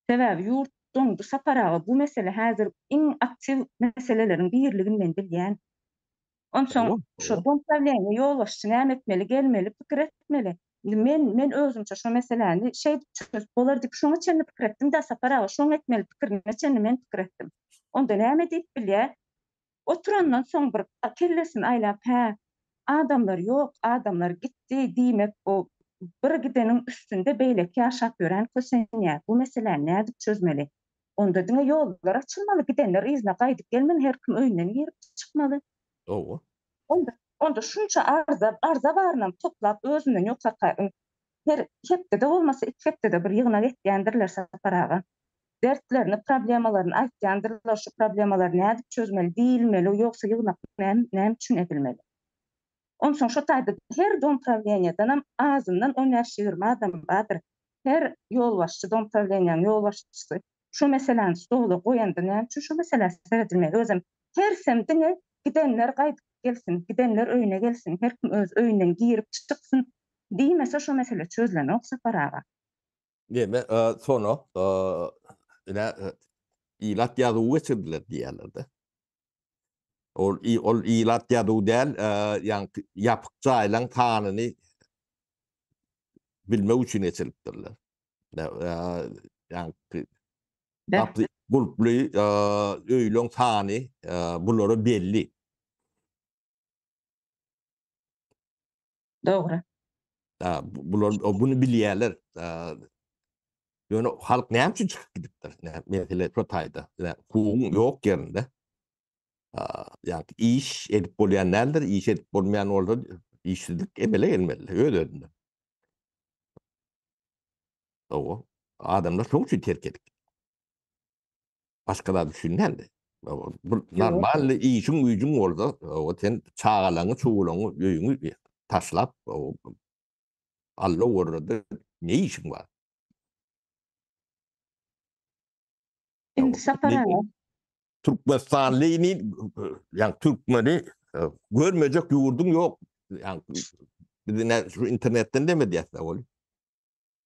Sebäbi ýurtdyň bu saparagy bu mesele häzir iň aktiv meselelerin birligini men bilýän. Onsoň şu dompravleniýa ýolbaşçy näme etmeli, gelmeli, pikir etmeli. Men özümçe şu meseleni şeýdip çözüp bolar diýip şoňa çenli pikir etdim da saparagy şoň etmeli pikirine çenli men pikir etdim. Onda näme diýip bilýär? Oturandan soň bir kellesini aýlap, hä, adamlar ýok, adamlar gitdi diýmek o bir gideniň üstünde beýleki ýaşap ýören kösenýär. Bu meseleni nädip çözmeli? Onda diňe ýollar açylmaly, gidenler izne gaýdyp gelmeli, her kim öýünden girip çykmaly. O. Onda şunça arza barynam toplap özünden ýoksa her hepde de bolmasa iki hepde de bir ýygyna getýändirler saparaga. Dertlerini, problemalaryny aýtýandyrlar, şu problemalary nädip çözmeli, diýilmeli, ýoksa ýygnak näme üçin edilmeli. Onsoň şu taýda her dompravleniýadan azyndan 10-20 adam bardyr. Her ýolbaşçy dompravleniýanyň ýolbaşçysy şu meseleni stola goýanda näme üçin şu mesele seredilmeli? Özüm her semdiňe gidenler gaýdyp gelsin, gidenler öýüne gelsin, her kim öz öýünden girip çyksyn diýmese şu mesele çözülen ok saparaga. Deme, sonra ilat ýazywy geçirdiler diýerler. Ol ilat ýazyw däl, ýani ýapyk jaýlaň tanyny bilmek üçin geçiripdirler. Ýani guruply öýleň tany bulara belli. Dogry. Bular bunu bilýärler. Ýöne halk näme üçin çykyp gidipdir? Mesele şu taýda. Kugyň ýok ýerinde. Yani iş edip bolýanlardyr, iş edip bolmaýan olsa işsizlik emele gelmeli, öýdürdi. O adamlar şoň üçin terk edip. Başgalar düşünýärdi. Bu normal işiň güýjüň bolsa, o sen çağalaňy, çuwulaňy, öýüňi taşlap, alla orada ne işiň bar? Indi saparaga Türkmenistanlyny, yani Türkmeni görmejek ýurdum ýok. Yani bizine şu internetten demedi ýa-da ol.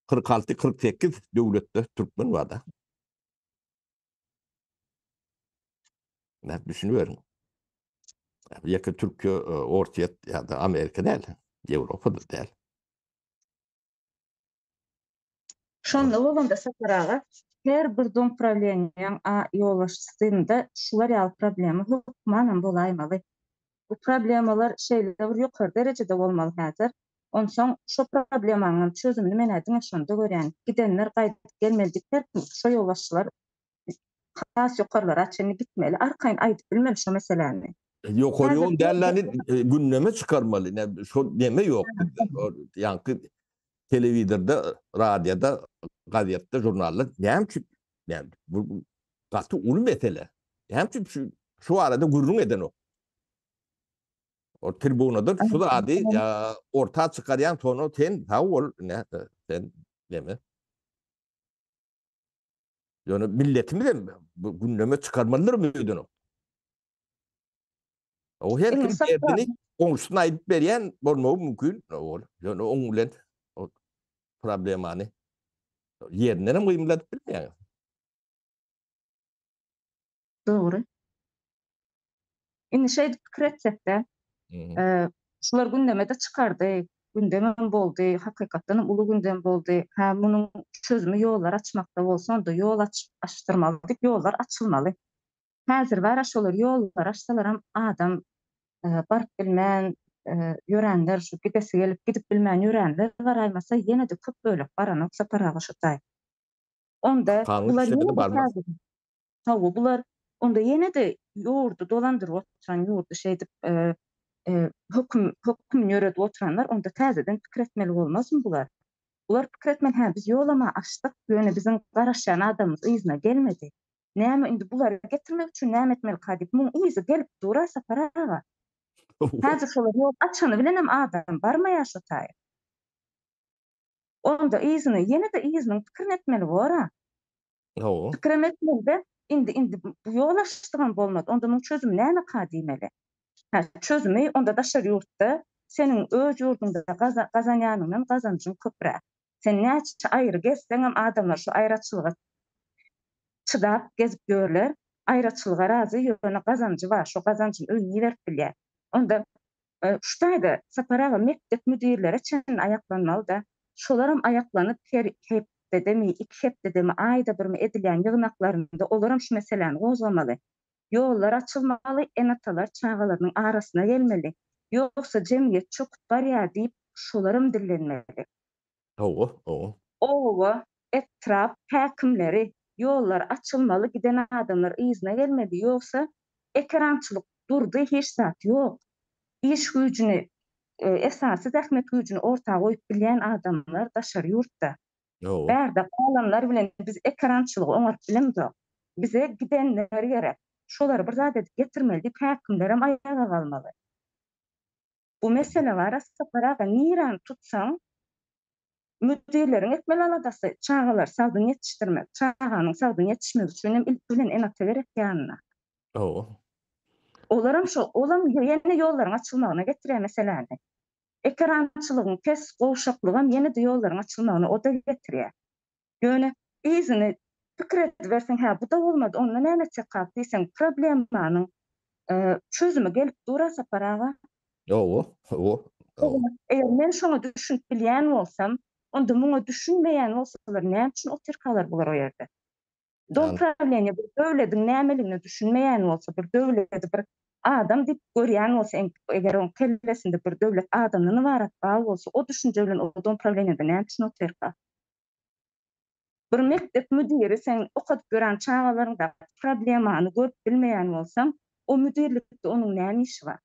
46-48 döwletde Türkmen bar da. Ne düşünüyorum? Ýa-da Türkiýe ortaýa ýa-da Amerika däl, Ýewropada däl. şonda bolganda saparaga her bir dompravleniýanyň ýolbaşçysynda şular ýaly problemi hukmanam bolaýmaly. Bu problemalar şeýle bir ýokary derejede bolmaly häzir. Onsoň şu problemanyň çözümini men ediň şonda görýän. Gidenler gaýdyp gelmelikler, şu ýolbaşçylar has ýokarlara açyny gitmeli, arkaýyn aýdyp bilmeli şu meseleni. Ýokarýan dälläni gündeme çykarmaly. Şo deme ýok. Ýani telewizorda, radioda, gazetde, jurnalda näme üçin? Yani bu gaty uly mesele. Näme üçin şu arada gurrun eden o. O tribunada şu ady ortağa çykarýan tonu sen ol ne sen deme. Ýöne milletimi de bu gündeme çykarmalylar öýden o. O her kim derdini oňuşyna aýdyp berýän bolmagy mümkin. Ýöne oň bilen o problemany ýerinden hem gymladyp bilmeýär. Dogry. Indi şeýdi pikir etsek de, şular gündeme de çykardy. gündemim boldy, hakykatdan uly gündem boldy. Ha, munyň çözümi ýollar açmakda bolsa, onda ýol açtyrmaly, ýollar açylmaly. Häzir bara şolar ýollar açsalar adam baryp bilmän ýörenler, şu gidesi gelip gidip bilmän ýörenler garaýmasa ýene-de köp bölek baranyp saparaga şutay. Onda Kanun bular işleri ýene-de barmaz. tawa bular onda ýene-de ýurdu dolandyryp oturan ýurdu şey dip höküm ýöredip oturanlar onda täzeden pikir etmeli bolmasmy bular? Bular pikir etmeli, ha biz ýolama açdyk, ýöne biziň garaşan adamymyz yzyna gelmedi. Näme indi bulary getirmek üçin näme etmeli kadip? Muň yzy gelip durar saparaga. Häzir şolar ýol açany bilenem adam barmaýar şo taýy. Onda yzyny ýene-de yzynyň pikirini etmeli bora. Hawa. Pikir etmeli indi bu ýol açdygan bolmady. Onda muň çözüm näme kadimeli? Ha, çözümi onda daşar ýurtda seniň öz ýurdunda gazanýanyňdan gazanjyň köprä. Sen näçe aýry gezseň hem adamlar şu aýraçylyga çydap gezip görler. Aýraçylyga razy ýöne gazanjy bar, şo gazanjyny öňe berip bilýär. Onda şutaýda saparaga mekdep müdirleri çen aýaklanmaly da şolar hem aýaklanyp her hepde demi, iki hepde demi aýda birmi edilýän ýygnaklarynda olar hem şu meseleni gozlamaly. Ýollar açylmaly, enatalar çağalarynyň arasyna gelmeli. Ýoksa jemgyýet çöküp barýar diýip şolarym dillenmeli. Hawa. Hawa. Owa, etrap, häkimleri, ýollar açylmaly, giden adamlar yzyna gelmeli. Ýoksa ekrançylyk durdy, hiç zat ýok. İş güýjüni, esasy zähmet güýjüni ortaga goýup bilýän adamlar daşar ýurtda. Hawa. Bärde galanlar bilen biz ekrançylygy oňaryp bilemdik. Bize gidenler gerek. Şolar bir zat edip getirmeli diýip häkimler hem aýaga galmaly. Bu mesele bara saparaga niran tutsaň müdirleriň etmeli aladasy çağalar sagdyň ýetişdirmek, çağanyň sagdyň ýetişmegi üçin hem ilk bilen enata gerek ýanyna. Hawa. Olaram şu, olam ýene ýollaryň açylmagyna getirýär meseleni. Ekrançylygyň kes gowşaklygy hem ýene-de ýollaryň açylmagyna o da getirýär. Ýöne yzyny pikir etberseň, ha bu da bolmady, onda näme çykyp diýseň problemanyň çözümi gelip durar saparaga. Hawa. Hawa. Eger men şoňa düşünip bilýän bolsam, onda muňa düşünmeýän bolsalar näme üçin oturkalar bular o ýerde? Yani- Dowpravleniýa bir döwletiň nämeligini düşünmeýän bolsa, bir döwleti bir adam diýip görýän bolsa, eger oň kellesinde bir döwlet adamyny barat bar bolsa, o düşünje bilen o dowpravleniýada näme üçin oturka? Bir mektep müdiri sen okap gören çağalarında problemany görüp bilmeýän bolsaň, o müdirlikde onuň näme işi bar?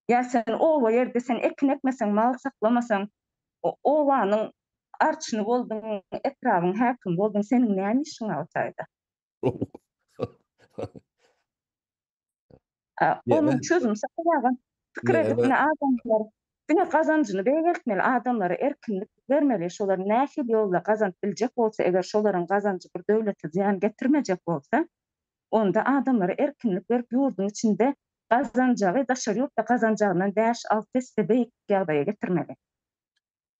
Ya sen o ýerde sen ekin ekmeseň, mal saklamasaň, o owanyň arçyny boldun, etrabyň häkim boldun, seniň näme işiň bar o taýda? Onuň Ýene- çözüm saparaga pikir ýene- edip adamlar bine gazanjyny beýeltmeli, adamlara erkinlik bermeli. Şolar nähil ýolda gazanp biljek bolsa, eger şolaryň gazanjy bir döwlete ziýan getirmejek bolsa, onda adamlara erkinlik berip ýurdun içinde gazanjagy, daşar ýurtda gazanjagyndan 5-6 beýik ýagdaýa getirmeli.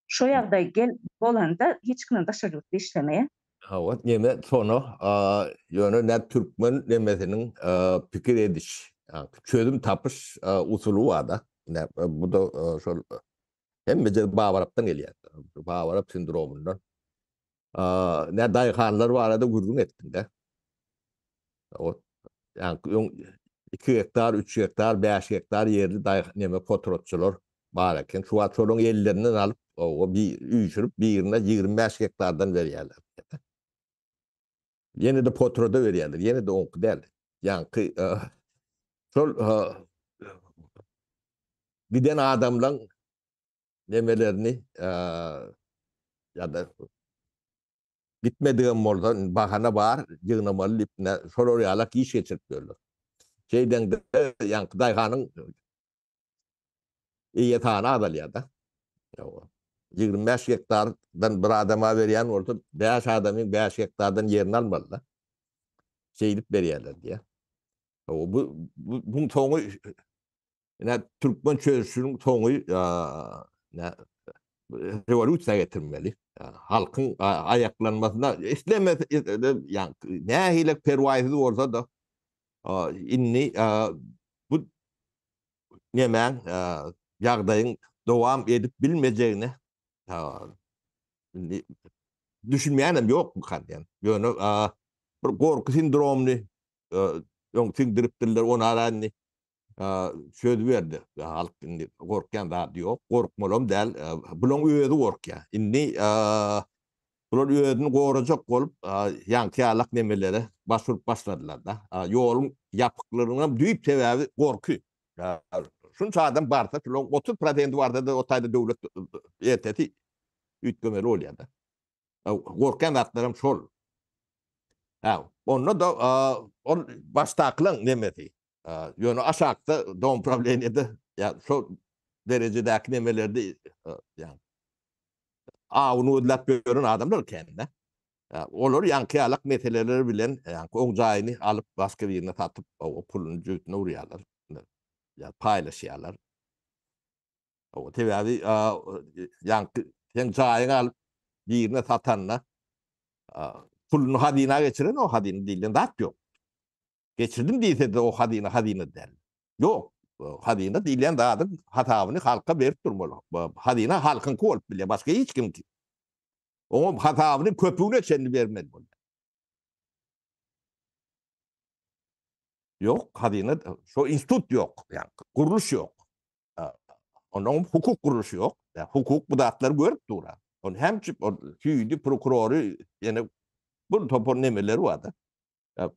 Şo ýagdaý gel bolanda hiç kimin daşar ýurtda işlemeýär. Hawa. Ýene sonu ýöne ne türkmen nemesiniň pikir ediş, çözüm tapyş usuly bar da. Bu da şol hemme Babarapdan gelýär. Babarap sindromundan. Ne daýhanlar barada gurgun etdim de. O yani 2 hektar, 3 hektar, 5 hektar ýerli neme potrotçular bar eken. Şu wagt şolaryň ellerinden alyp o bir üýçürüp birine 25 hektardan berýärler. Ýene de potroda berýärler, ýene de onky däl. Ýani şol giden adamlaryň nemelerini ýa-da gitmedigen bolsa bahana bar, ýygnamaly ipne şolar ýalak iş geçirip berler. Şeyden de ýani daýhanyň ýetany adalýar da. 25 hektardan bir adama berýän bolsa 5 adamyň 5 hektardan ýerini almaly da. Şeýdip berýärler diýe. Bu toňy türkmen çözüşiniň toňy revolýusiýa getirmeli. Halkyň aýaklanmasyna islemez, ýani nähile perwaýsy bolsa da inni bu nemen ýagdaýyň devam edip bilmeyeceğini düşünmeyenim yok bu kan yani. Yani bir korku sindromunu yon sindiripdirler onu aranni söz verdi. Halk indi korkan da diyor. Korkmalım değil. Bulun öýüdi korkya. Indi bular öýüdini gorajak bolup ýankyalak nemeleri başvurup başladylar da. Ýolun ýapyklaryna düýp sebäbi korky. Şunça adam barsa, 30% barda da o taýda döwlet ýeteti üýtgemeli bolýar da. Gorkan zatlarym şol. Onda da ol baştaklaň nemesi. Ýöne aşakda doğum problemi de ya şol derejedäki nemelerde yani onu ödläp görün adamlar kendine. Olar ýankyalak meseleleri bilen oň jaýyny alyp başga birine satyp o puluny jüýtüne urýarlar. Ya paýlaşýarlar. O sebäbi ýanky sen jaýyny alyp birine satanna puluny hadyna geçiren o hadyny diýilen zat ýok. Geçirdim diýse de o hadyny der. Ýok. Hadyny diýilen zat hatawyny halka berip durmaly. Hadyny halkyňky bolup bilýär, başga hiç kim. O hatawyny köpügne çenli bermeli bolýar. Ýok, hadyny şo institut ýok, ýani guruluş ýok. Onuň hukuk guruluşy ýok. Hukuk bu zatlar görüp durar. On hem süýdi prokurory ýene bu topon nemeleri vardı.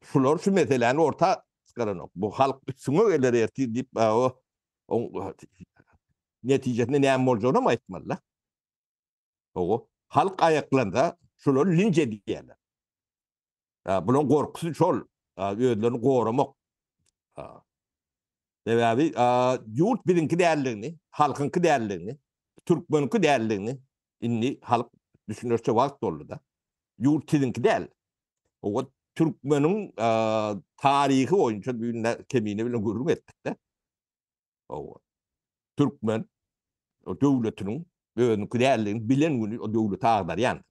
Şular şu meseleni orta çıkaran bu halk üstüne eller erti dip o neticesinde näme boljagyny aýtmalylar. O halk ayaklarında şular linç edýärler. Bunun gorkusy şol, öýlerini goramak. Sebäbi ýurt bilinki däldigini, halkynky däldigini, türkmenki däldigini indi halk düşünürse wagt boldy da. Ýurt tilinki däl. O Türkmeniň taryhy boýunça büýünde kemini bilen gurrun etdik de. O Türkmen o döwletiniň özüniňki däldigini bilen güni o döwlet agdar ýa.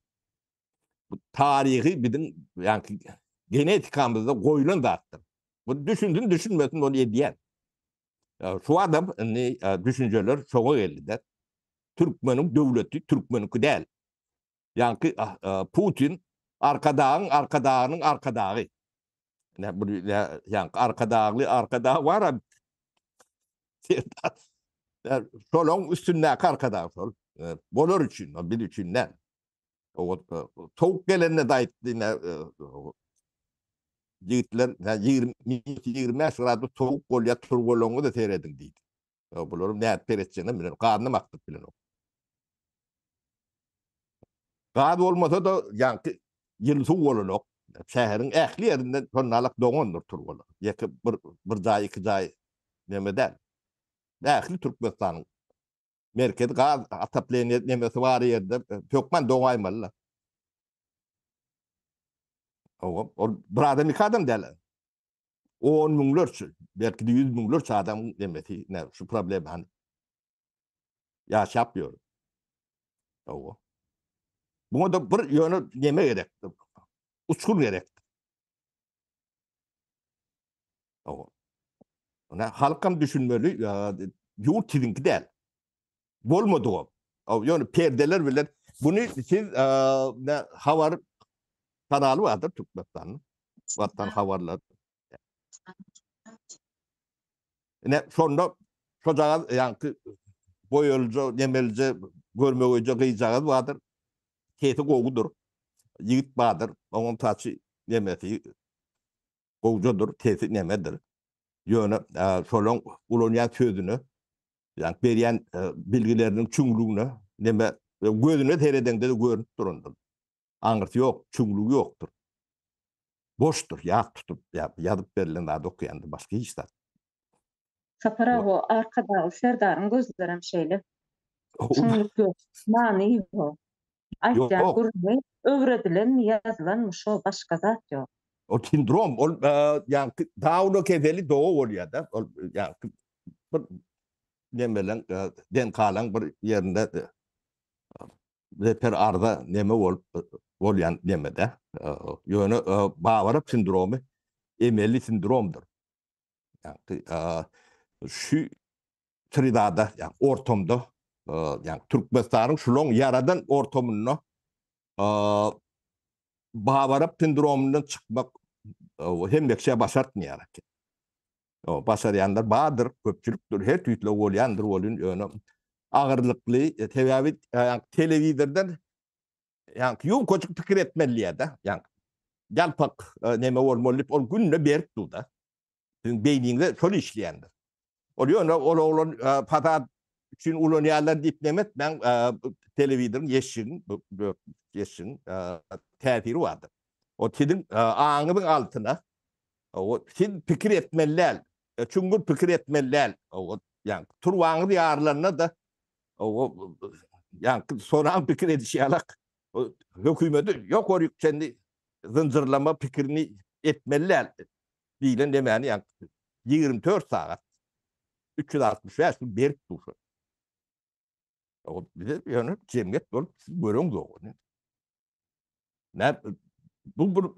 Bu taryhy biziň ýani genetikamyzda goýulan zatdyr. Bu düşündün düşünmesin onu edýär. Şu adam düşünjeler şoňa geldi. Türkmeniň döwleti Türkmeniňki däl. Ýani Putin arkadağının arkadağı. Ne bu yani arkadağı var. Solon üstündeki arkadağı sol. Bolar için, bir içinden. O soğuk gelenine dair yine yiğitler 20-25 grad soğuk bolya turbolonu da seyredin deydi. Bunların ne ettireceklerini bilen, karnım aktıp bilen o. Gad olmasa da yani yılsı oluluk. Şehrin ähli ýerinden tonnalyk doňandyr turgolar. Ýeki bir jaý, iki jaý nemeden. Ähli Türkmenistanyň merkezi gaz atapleýän nemesi bar ýerde tökmen doňaýmalylar. O bir adam iki adam däl. 10 miňlerçe, belki de 100 miňlerçe adam nemesi şu problem hani ýaşap ýör. Buna da bir ýöne neme gerek. Uçkur gerek. Ona halkam düşünmeli, ýurt tilinki däl. Bolmady o. Ýöne perdeler bilen bunu siz habar kanaly bardyr Türkmenistanyň. Watan habarlar. Şonda şo jaga ýani boýulja, nemelje, görmegije gyýjagy bardyr. Keti gogudur. Yiğit bardyr. Oňun taçy nemesi gogudur, tesi nemedir. Ýöne şolaň ulanýan sözüni, ýani berýän bilgileriniň çüňlügini neme gözüne teredende de görüp durundur. Aňyrty ýok, çüňlügi ýokdur. Boşdur, ýat tutup, ýazyp berilen zat okuýandy, başga hiç zat. Saparago arkadagy Serdaryň gözleri hem şeýle. Çüňlük ýok, many ýok. Aýtýan gurulmy öwredilen, ýazylan şo başga zat ýok. O sindrom, yani Downa kezeli doğu bolýar da. Yani bir nemelen den kalan bir yerinde reper arda neme bolýan nemede. Ýöne bawaryp sindromu emelli sindromdur. Yani şu tridada, yani ortamda yani Türkmenistan'ın şulon yaradan ortamını bavarap sindromundan çıkmak hem bekşe başartmayarak. Başarayanlar bağdır, köpçülüktür, her türlü olyandır, olun öyle ağırlıklı, tevavit, yani televizörden yani yum koçuk fikir etmeli ya da yani yalpak neme olmalı, o günle berk da. Sizin beyninde şöyle işleyendir. Oluyor olan patat için ulonyalar dip demet ben televizörün yeşin tesiri vardır. O sizin ağınızın altına o siz fikir etmeliler. Çünkü fikir etmeliler. O yani turvanız yarlarına da o yani sonra fikir edişiyalak hükümeti yok o kendi zincirlama fikrini etmeliler. Diyen demeni yani 24 saat 365 gün berk duşu. O bize yani cemiyet olup görün doğru. Ne bu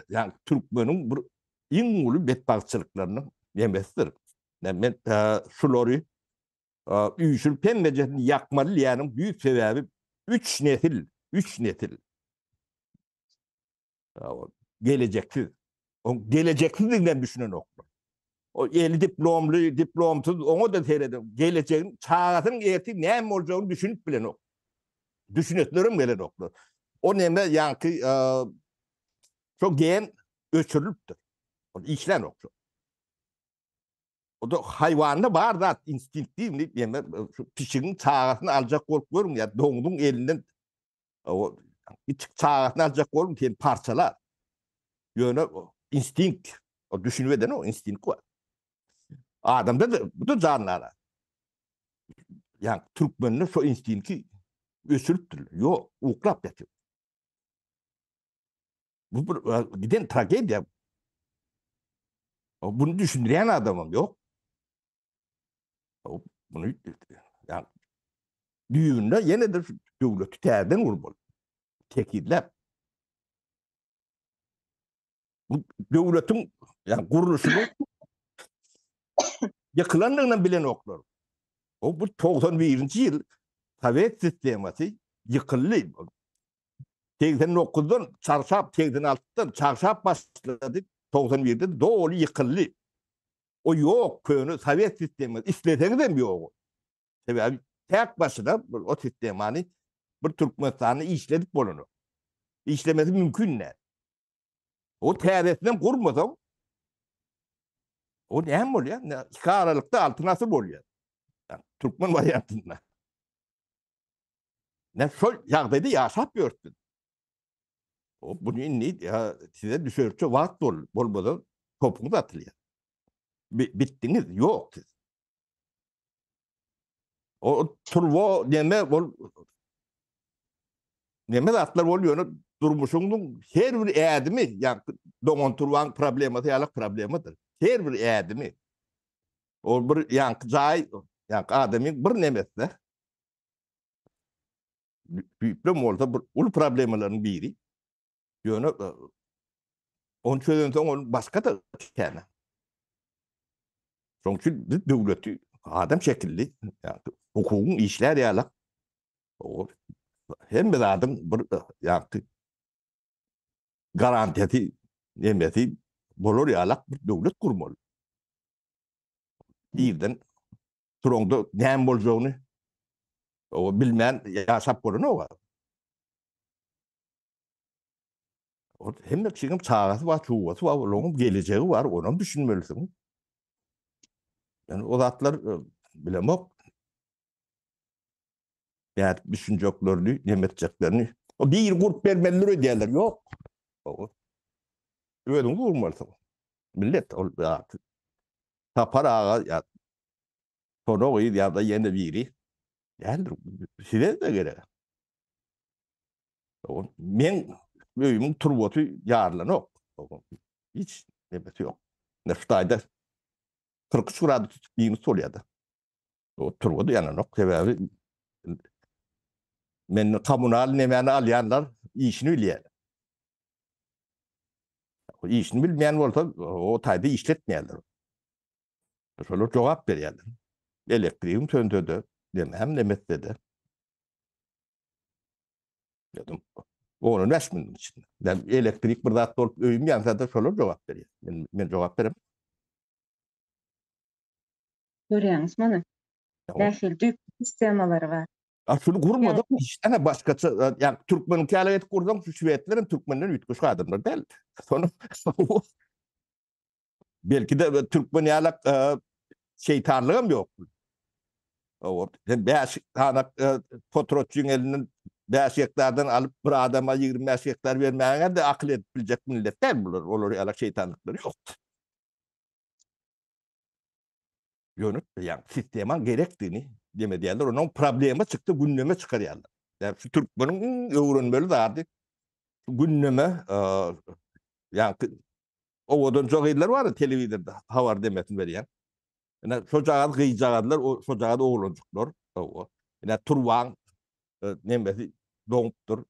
yani Türkmenin bu en ulu bedbahtçılıklarının yemesidir. Yani şuları üyüşül pemmecetini yakmalı yani büyük sebebi üç nesil geleceksiz. O geleceksizliğinden düşünün okul. O eli diplomsuz onu da seyredim. Geleceğin çağatın erti ne olacağını düşünüp bilen ok. Düşünetlerim bilen oklu. O neme yankı çok gen öçürülüptür. O işlen oklu. O da hayvanda var da instinktif yeme pişirin çağatını alacak korkuyorum ya doğduğun elinden o bir çağatını alacak korkuyorum diye parçalar. Yöne instinkt. O düşünmeden o instinkt var. Adamda da bu da canlılar. Yani Türkmenler şu instinkti ösürüptür. Yok, uklap yapıyor. Bu giden tragedya. Bunu düşündüren adamım yok. Bunu yani düğünde yine de devleti terden vurmalı. Tekirler. Bu devletin yani kuruluşunu yakılanlarından bilen oklar. O bu 91. yıl Sovyet sistemati yıkıldı. 89'dan çarşaf 86'dan çarşaf başladı. 91'de doğru yıkıldı. O yok köyünü Sovyet sistemi isteseniz de mi yok? Tabii tek başına o sistemi hani bir Türkmenistan'ı işledik bunu. İşlemesi mümkün ne? O teresinden kurmasam o ne hem oluyor? Ne, 2 Aralık'ta altı nasıl oluyor? Yani, Türkmen varyantında. Ne şöyle yağdaydı yaşap görsün. O bunu inni ya size düşürçü vaat olmadan topunuz atılıyor. Bittiniz yok siz. O turbo neme atlar oluyor durmuşunun her bir eğdimi yani doğan turvan problemi yalık problemidir. Her bir eğdimi o bir yani cay yani adamın bir nemesi büyüklüm olsa bir ul problemlerin biri yönü onun çözümden sonra başka da yani. Çünkü devleti adam şekilli yani hukukun işler yalık o hem bir adam bir yani garantiyeti nemesi bolor yalık bir devlet kurmalı. Birden Toronto nem bolacağını o bilmeyen yaşap bolunu o var. O hem de şeyin çağası var, çuvası var, onun geleceği var, onu düşünmelisin. Yani o zatlar bilemem. Yani düşüneceklerini, yemeteceklerini. O bir grup vermelileri diyorlar. Yok. O öyle olmaz. Millet ya, tapar ağa ya sonra ya da yeni biri. Yani size de gerek. O men öyümün turbotu yarlanı yok. Hiç demesi yok. Neftayda 43 grad tuttuğunu soruyordu. O turbotu yanı yok. Sebebi men kommunal nemeni alyanlar işini biliyor. O işini bilmeyen olsa o tayda işletmeyenler. Şöyle cevap veriyorlar. Elektriğim söndürdü. Hem demette de. Dedim. Onu näşmin içinde. Ben elektrik bir zat bolup öýüm ýansa da şolar jogap berýär. Men jogap berem. Görýäňiz mana. Ýa-ni Nähil düýk sistemalary bar. şunu Yani gurmadyk. Hiçdene başgaça ýa türkmeniň kälet gurdan şu şwedlerin türkmenden üýtgüş adamlar däl. Sonu belki de türkmen ýalak şeytanlığım ýok. O bäş hanak potrotçuň elinden bäş hektardan alıp bir adama 25 hektar bermäňe de akıl edip biljek milletler bular. Olar ýalak şeytanlıkları ýok. Yönüp yani sisteman gerektiğini demediler. Onun problemi çıktı, gündeme çıkarıyorlar. Yani şu Türkmenin öğrenmeli derdi. Gündeme yani o odan çok iyiler var ya televizyonda havar demesin veriyen. Yani çocuğa kıyacaklar, o çocuğa da oğlancıklar. Yani Turvan nemesi doğuptur.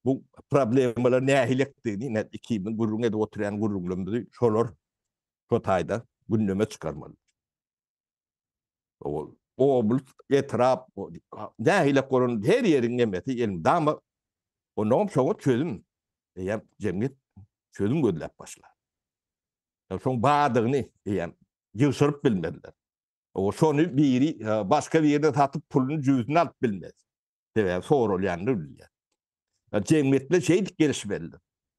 Bu problemler ne ahilektiğini, ne 2000 gurrun edip oturan gurrunlarımızı şolar şotayda gündeme çıkarmalı. O bu etraf dahile korun her yerin nemeti elim dama o nom şoňa çözüm ýa jemgyet çözüm gözläp başlar. Şoň badygyny ýa ýyşyryp bilmediler. O şonu biri başka bir ýerde satyp pulunu jüzüne alyp bilmez. Sebäbi sorulýandy bilýär. Jemgyetde şeýdik gelişmeli.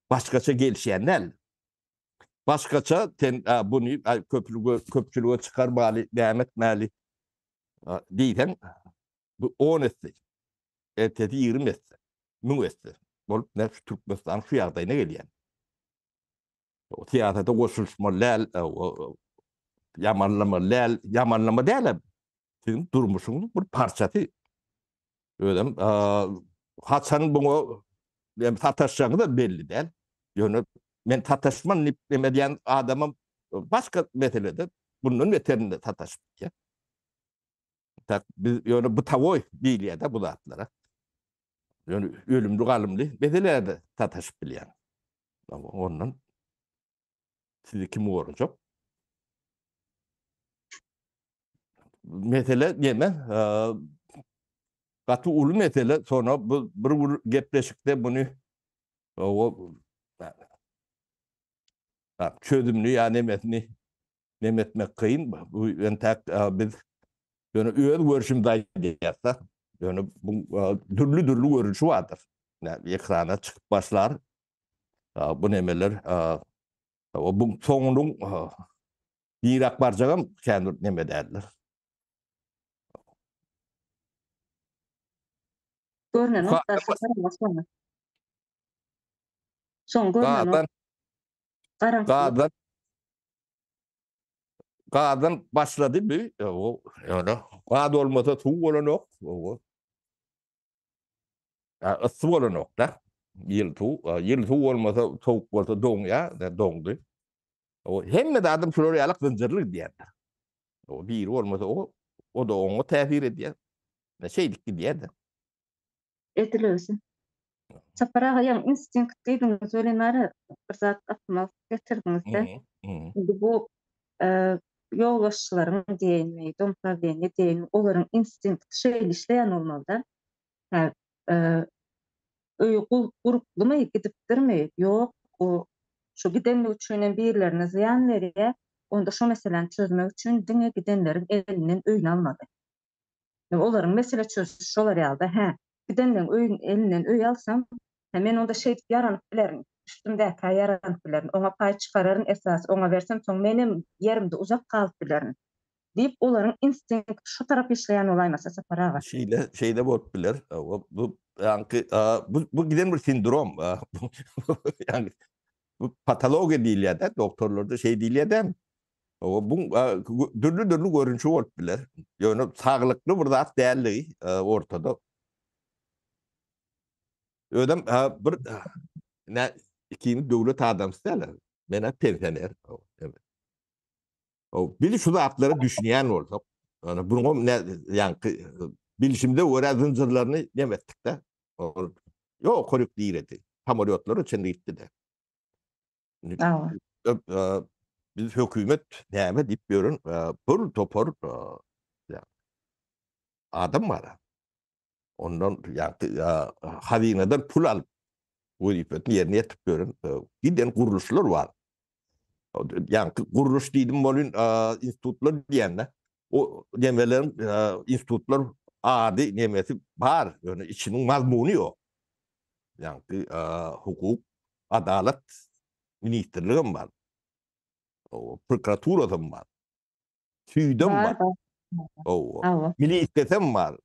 Başgaça gelişýänler. Başgaça buny köpçülüge çıkarmaly, devam etmeli. Diýsen bu 10 etse, ertesi 20 etse, 1000 etse. Bolup ne şu Türkmenistan şu ýagdaýyna gelýän. O tiýatrda goşulmalar, yamanlamalar, yamanlama däl. Sizin durmuşuňyň bir parçasy. Ödem haçan bunu sataşacağı da belli däl. Ýöne men sataşman demedýän adamym başga meselede bunun beterinde sataşyp. Tak biz ýöne bu tawoy diýilýär-de bu zatlara. Ýöne ölümli galymly meselelerde sataşyp bilýär. Ondan sizi kim gorajak? Mesele näme? Gaty uly mesele sonra bu bir gepleşikde bunu o çözümlü ýa nemetmek kıyın. Bu entek biz ýöne öz görüşümde diýärse, ýöne bu türlü görüşü vardır. Yani ekrana çıkıp başlar. Bu nemeler o bu soňuň birak barjagam kendir neme därler. görünen noktasy garamasana. Soň görünen Gadan garaňsylyk. gadan başladı bir o ýöne gad olmasa suw bolanok. Issy bolanok da. Ýyl suw bolmasa sowuk bolsa doň ýa, doňdy. O hemme de adam şolary ýalak zynjyrlyk diýerler. O biri bolmasa o da oňa täsir edýär. Şeýlik diýerler. Edilesin. Saparaga ýa instinkt diýdiňiz ölenleri bir zat atmak getirdiňizde. Şimdi bu yollaşçıların diýenmi, dompravleniýe diýenmi, olaryň instinkt şeýle işleýän bolmaly. Guruplumy gidipdirmi? Ýok, o şu gidenlik üçin birilerine ziyan berýär. Onda şu meseleni çözmek üçin diňe gidenleriň elinden öýüni almady. Olaryň mesele çözüşi şolar ýalda. Gidenleriň elinden öýü alsam, men onda şeýdip yaranyp bilerim. Üstümdäki yaranyp bilerim. Oňa paý çykararyn esas oňa bersem, soň menim yerimde uzak kalyp bilerim. Diýip olaryň instinkt şu tarap işleýän olaýmasa Saparaga. Şeyde bolup biler. Bu yani bu giden bir sindrom. Yani bu patoloji diýilýär-de, doktorlarda şey diýilýär-de. Bu türlü görünüşi bolup biler. Ýöne saglykly bir zat dälligi ortada. Ödem bir ikimi döwlet adamsy däl. Mene pensioner. Evet. O bili şu zatlara düşünýän bolsak, yani bunu yani bilişimde öýre zynjyrlaryny demetdik-de. Ýok, koruk diýildi. Samolyotlar içinde gitdi-de. Biz hökümet näme diýip ýörün, pul topar adam var. Ondan yani hazineden pul alıp vazifetini yerine yetip görün. Giden kuruluşlar var. Yani kuruluş dedim bolun institutlar diyenler. O demelerin institutlar adi nemesi var. Yani içinin mazmunu yok. Yani hukuk, adalet ministerliğim var. O prokuraturasım var. Tüydüm var. Var, var. O Awa, milli istesim var.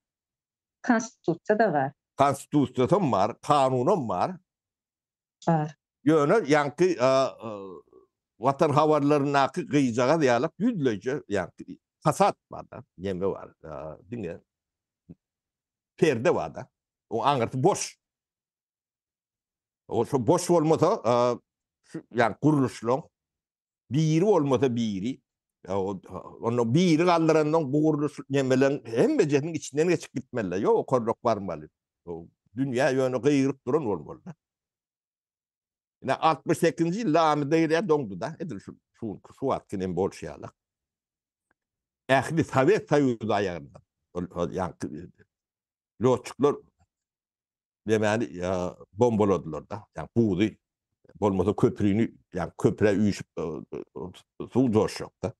konstitusiya da var. Konstitusiyonum var. Kanunum var. Var. Yönü yankı vatan havarlarına kıyıcağa diyalıp yüzlece yankı fasat var da. Yeme var. Dinle. Perde var da. O anırtı boş. O şu boş olmasa yani kuruluşlu biri olmasa biri onu biri kaldırandan bu kuruluş yemelen hem becetinin içinden geçip gitmeliler. Yok o korluk varmalı. O dünya yönü kıyırıp duran olmalı. Yine 68. yılda Ahmet'e dondu da. Edir şu atkinin bol şeyalak. Ehli Sovet Soyuzu ayağından. Yani loçuklar demeli bombaladılar da. Yani buğdu. Bolmasa köprünü yani köprüye üyüşüp su coşukta.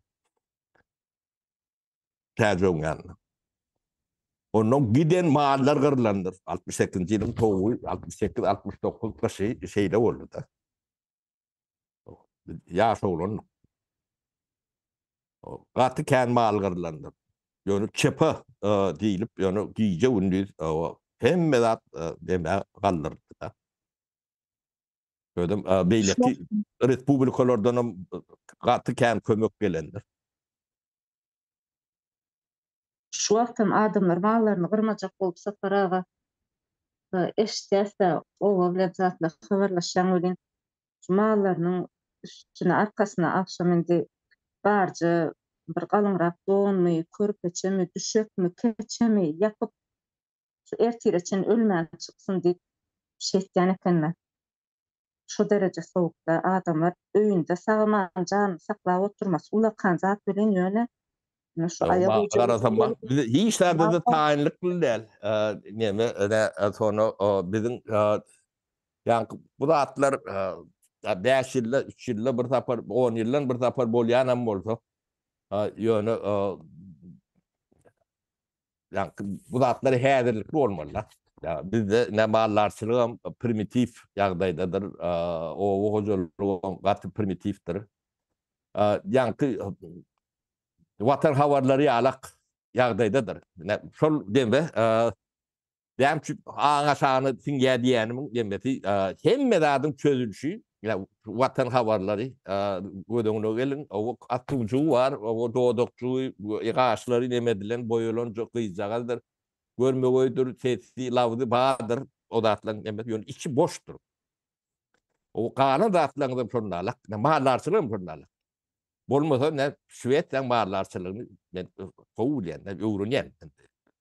Tercihon yani. Onun giden mahallar kırılandır. 68. yılın toğu, 68-69 şeyde oldu da. Yaş oğlun. Gatı kən mal kırılandır. Yani çepe deyilip yani giyce ünlü hem medat deme kaldırdı da. Gördüm beyleki respublikalardan gatı kən kömök gelendir. Şu wagtdan adamlar mallaryny gyrmajak bolup saparaga eşdäse owa bilen zatla habarlaşan welin şu mallarynyň üstüne arkasyna akşam indi barjy bir galynrak donmy, körpeçemi, düşekmi, keçemi ýapyp şu ertireçen ölmän çyksyn diýip şeýtýän ekenler. Şu derece sowukda adamlar öýünde sagaman jany saklap oturmas ulakan zat bilen ýöne şu aýag Ama ucu karasam bak hiç de tayinlikli değil. Neme sonra bizim yani bu da atlar 5 yılda 3 yılda bir tapar 10 yıldan bir tapar bolyanam bolsa yönü yani bu da atları häzirlikli olmalı. Ya bizde ne mallarçılığım primitif ýagdaýdadyr. O hojuluğum gatı primitifdir. Yani vatan havarları ýalak ýagdaýdadyr. Şol dembe dämçi aňa şany siňe diýänim demeti hemme zadyň çözülüşi vatan havarları gödüňe gelin o atyjy var o dodukçu ýaşlary nemedilen boýulan jokýjagadyr görmegeýdir sesi lawdy badyr o zatlaryň demek ýöne içi boşdur o galan zatlaryň şonalak mahallarçylygym şonalak bolmasa ne Şwedýa mahallarçylygyny men gowul ýa-da öwrenýän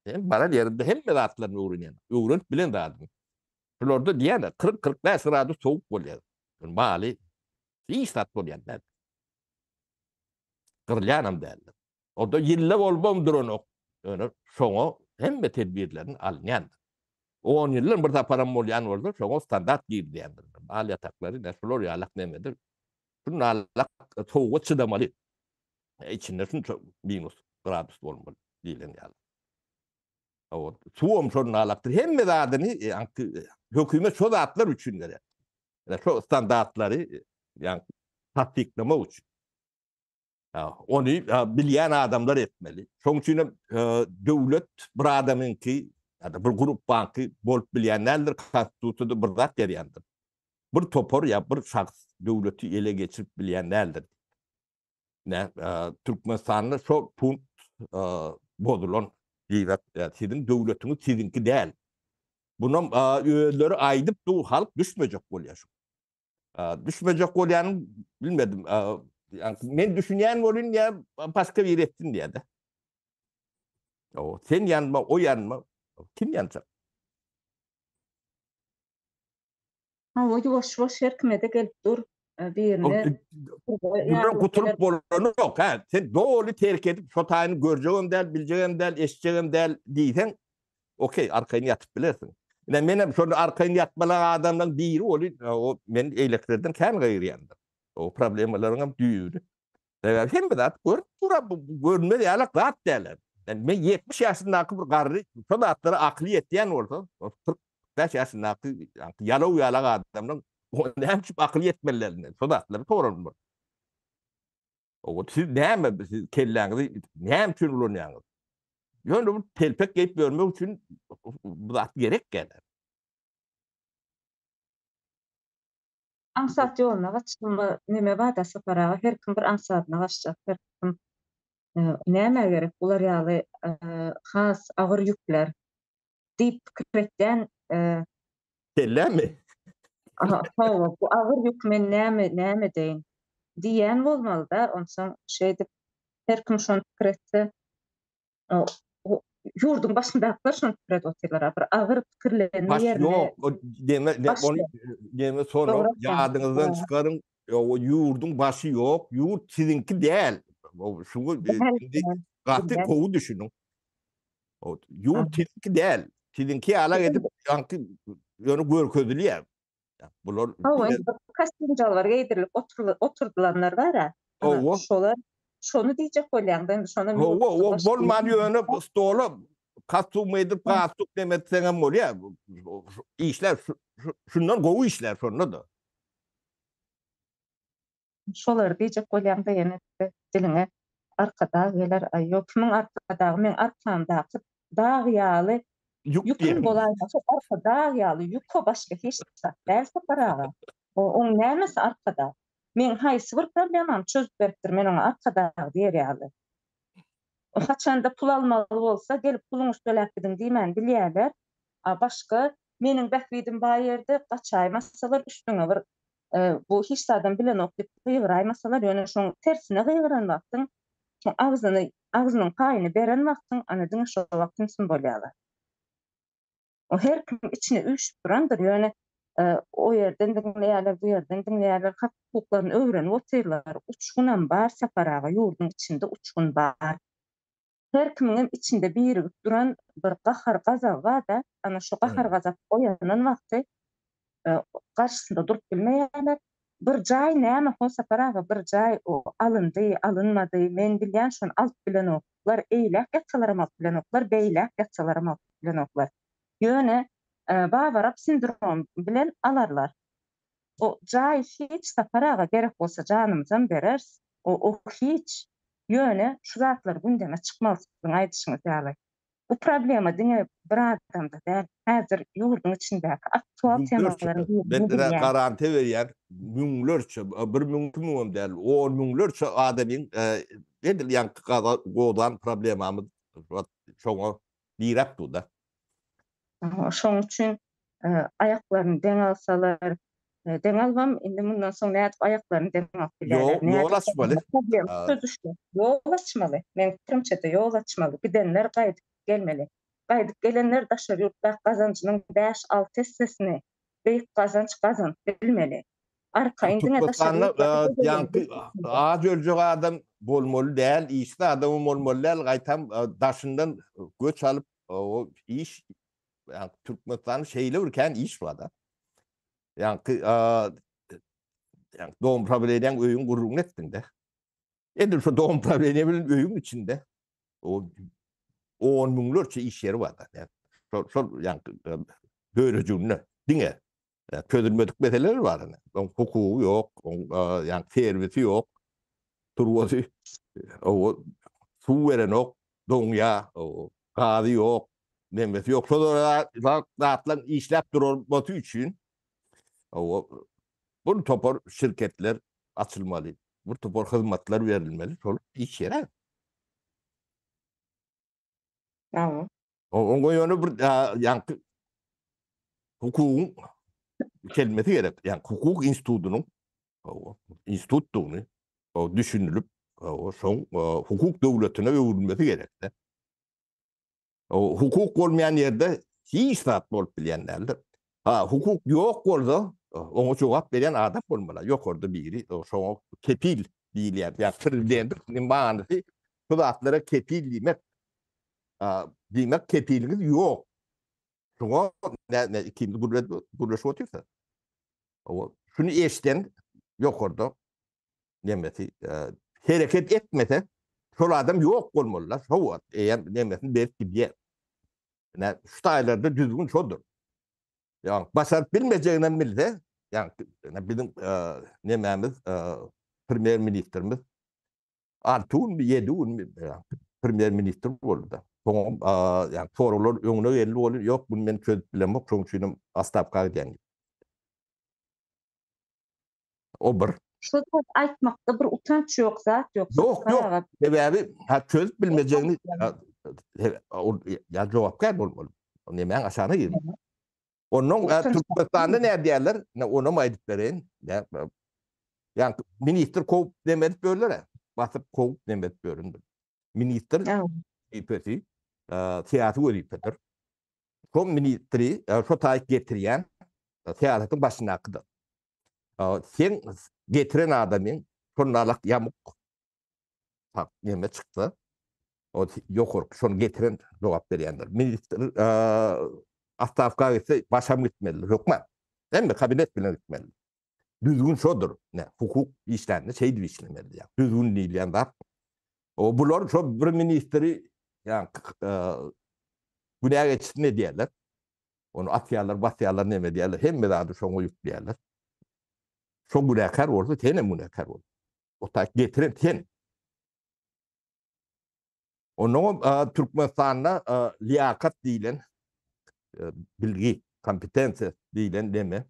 hem bana yerinde hem medatlarını öğrenen. Öğrenip bilen zaten. Şolorda diýär 40-45 grady sowuk bolýar. Mali hiç tat bolýar. Gyrlanam derler. O da ýyllap bolbamdyr onu. Öňe şoňa hemme tedbirlerini alýan. 10 ýyllar bir taparam bolýan bolsa şoňa standart girdiýändir. Mali ýataklary näşolor ýalak nemedir. Şunu alak sowuga çydamaly. İçinde şunu minus gradus bolmaly diýilen ýaly. Suwam şonu alaktır. Hemme zadyny hökümet şo zatlar üçin gerek. Şo standartlary yani tatbiklama üçin. Onu bilýän adamlar etmeli. Şoň üçin döwlet bir adamynky ýa-da bir grup banky bolup bilýänlerdir, konstitusiýada bir zat ýerýändir. Bir topar ýa bir şahs döwleti ele geçirip bilýänlerdir. Türkmenistanyň şo punkt bozulan diýip sizin döwletiňiz sizinki däl. Bunun öýleri aýdyp du halk düşmejek bolýar. Düşmejek bolýany bilmedim. Yani men düşünýän bolyn ýa başga bir etdin diýdi. Sen ýanma, o ýanma. Kim ýanjak? O boş herkime de gelip dur. O, birini Bundan kutulup bolanı yok. Ha. Sen doğru terk edip şotayını göreceğim del, bileceğim del, eşeceğim del diysen okey, arkayını yatıp bilirsin. Yani benim şurada arkayını yatmalan adamdan biri o men elektrikten kan gayriyandı. O problemlerin düğürü. Evet, hem de gör, görünmedi yalak rahat derler. Yani ben 70 yaşındaki bir karı, şu da atları aklı yetiyen olsa, 45 yaşındaki yalı uyalak adamdan hem çıp aklı yetmelerinden, şu da atları torunmuş. O siz näme siz kelläňizi näme üçin ulanýaňyz? Ýöne bu telpek geyip görmek üçin bu zat gerek geler. ansat ýoluna gaçdymy, neme badasy paraga her kim bir ansatyna gaçjak, her kim näme gerek bular ýaly has agyr ýükler diýip pikir etden Kellämi? bu agyr ýük men näme deýin diýen bolmaly-da, onsoň şey dip her kim şonu pikir etse o ýurdun başyndakylar şonu pikir edip oturlar. Bir agyr pikirlerini Baş ýerine yok. O onu deme sonra Doğru. ýadyňyzdan çykarın. O ýurdun başı yok. Ýurt sizinki däl. O şunu indi gaty gowy düşünün. O ýurt sizinki däl. Sizinki ala edip ýanky ýöne görkezilýär. Bular Kastinjalar geydirilip oturdulanlar var ha. Şonu diýjek bolýan, şonu o bolmaly ýöne stola kastum edip kastuk demetsem bolýar. İşler şundan gowy işler şonda da. şolar diýjek bolýan da ýene diline arkada geler aýýo kimin arkadagy men arkamdaky dag ýaly ýüküm bolaýsa arka dag ýaly ýük başga hiç zat däl separaga. Oň nämesi arkada? Men haýsy bir problemam çözüp beripdir, men oňa arkada diýer ýaly. O haçanda pul almaly bolsa gelip puluňy töläpdiň diýmän bilýärler. Başga meniň bähwidim bar ýerde gaçaýmasalar üstüňe bir bu hiç zadan bilen okuyup gıyraymasalar ýöne şoň tersine gıyran wagtyň agzynyň paýyny beren wagtyň anadyň şo wagtyň syn bolýarlar. O her kim içine üýşüp durandyr ýöne o ýerden dinleýärler, bu ýerden dinleýärler, hak hukuklaryny öwrenip oturýarlar. Uçgunam bar separaga ýurdun içinde uçgun bar. Her kimiň içinde birigip duran bir gahar gazap bar da, ana şo gahar gazap oýanan wagty karşısında durup bilmeýärler. Bir jaý näme bolsa paraga bir jaý o alındy, alınmady, men bilýän şonu alyp bilen oklar, eýlek gatçalaram alyp bilen oklar, beýlek gatçalaram alyp bilen oklar. Ýöne Bavarap sindrom bilen alarlar. O jaý hiç paraga gerek bolsa janymyzdan berers. O hiç ýöne şu zatlar gündeme çykmalysyň aýdyşyňyz ýaly. Bu problema diňe bir adamda däl, häzir ýurdun içindäki aktual temalarym ben garanti berýär, müňlerçe, 1.000 müňem däl, 10 müňlerçe adamyň edilýän godan problemamy şoňa direkt da. Şoň üçin aýaklaryny deň alsalar, deň albam, indi mundan soň nädip aýaklaryny deň alyp bilýärler. Ýol açmaly. Ýol açmaly. Men pirimçe ýol açmaly. Gidenler gaýdyp gelmeli. Gaýdyp gelenler daşar ýurtda gazançynyň 5-6 hissesini beýik gazanç bilmeli. Arka indiňe daşar ýanky az öljek adam bolmaly däl, işli adam bolmaly däl, gaýtam daşyndan göç alyp o iş Türkmenistan şeýle urken iş bar da. Yani doğum probleminden öýüň gurrun etdiň-de. Endi şu doğum problemi bilen öýüň içinde o 10 müňlerçe iş ýeri bar da. Yani döýrejüňne diňe çözülmedik meseleler bar. Hukuky ýok, yani servisi ýok, turwasy, o suw beren ýok, doňýa, gady ýok, nemesi ýok. Şolar zatlar işläp durmaty üçin bu topar şirketler açılmalı. Bu topar hizmetler verilmeli. Şol iş ýeri. Tamam. Oňa ýöne bir ýanky hukukyň kelimesi gerek. Yani hukuk institutunyň institutuny düşünülüp şoň hukuk döwletine öwrülmesi gerek. O hukuk bolmayan ýerde hiç zat bolup bilýänlerdir. Hukuk ýok bolsa Ona cevap veren adam olmalı. Yok orada biri. Sonra kepil diýilýär. Yani prezidentlik manysy bu zatlara kepil diýmek. Diýmek kepiliniz yok. Şoňa kimdi gurleşip otursa. Şunu eşden yok orada nemesi hareket etmese şol adam yok bolmalylar. Şo eýer nemesin belki diýer. Şu taýlarda düzgün şodur. Yani başarıp bilmeyeceğinden bilse, yani bizim nememiz, Premier Ministerimiz, 6 7 Premier Minister oldu. Yani sorular öňüne geldi oluyor. Yok bunu men çözüp bilemok, şoň üçin astapka edýän. O bir. Şu zat aýtmakda bir utanç ýok zat ýok. Yok. Sebebi çözüp bilmeyeceğini ya cevapkar bolmaly. Nemen aşağına girdi. Onun Türkmenistan'da ne diyorlar? Onu mu ediplerin? Yani minister kovup demet böylere. Basıp kovup demet böylere. Minister ipeti, tiyatı veripedir. Son ministri, şu tayik getiriyen tiyaratın başına akıdır. Sen getiren adamın sonralak yamuk yeme çıktı. O yok ork, şunu getiren cevap veriyendir. Minister Astafka ise başam gitmeli, hükmen. Değil mi? Kabinet bile gitmeli. Düzgün şodur. Hukuk işlerinde şeydir işlemeli. Yani. Düzgün değil yani da. Bunlar şu bir ministeri yani güneye geçti ne diyorlar? Onu atıyorlar, batıyorlar ne mi diyorlar? Hem mi daha da şunu yüklüyorlar. Şu günekar oldu, tene günekar oldu. O da getiren ten. Onun Türkmenistan'da liyakat değilen bilgi, kompetansi diýilen deme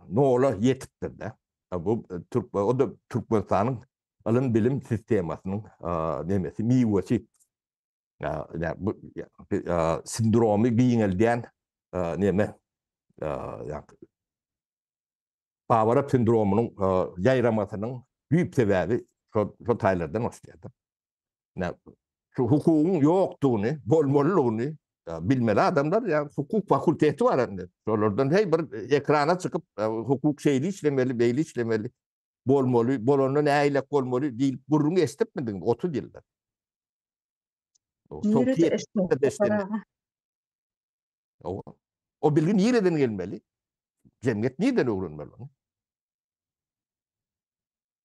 nola yetipdir de. Bu o da Türkmenistanyň alym bilim sistemasynyň nemesi miwesi. Yani bu sindromy giňeldiň neme yani Bawara sindromunyň ýaýramasynyň büyük sebebi şu taýlardan başlaýar. Şu hukukyň ýokdugyny, bolmalylygyny bilmeli adamlar yani hukuk fakültesi var ende. Oradan hey bir ekrana çıkıp hukuk şeyli işlemeli, beyli işlemeli, bolmaly, näýle bolmaly diýip burun estipmedin 30 ýylda. O bilgi nereden gelmeli? Cemiyet nereden öğrenmeli onu?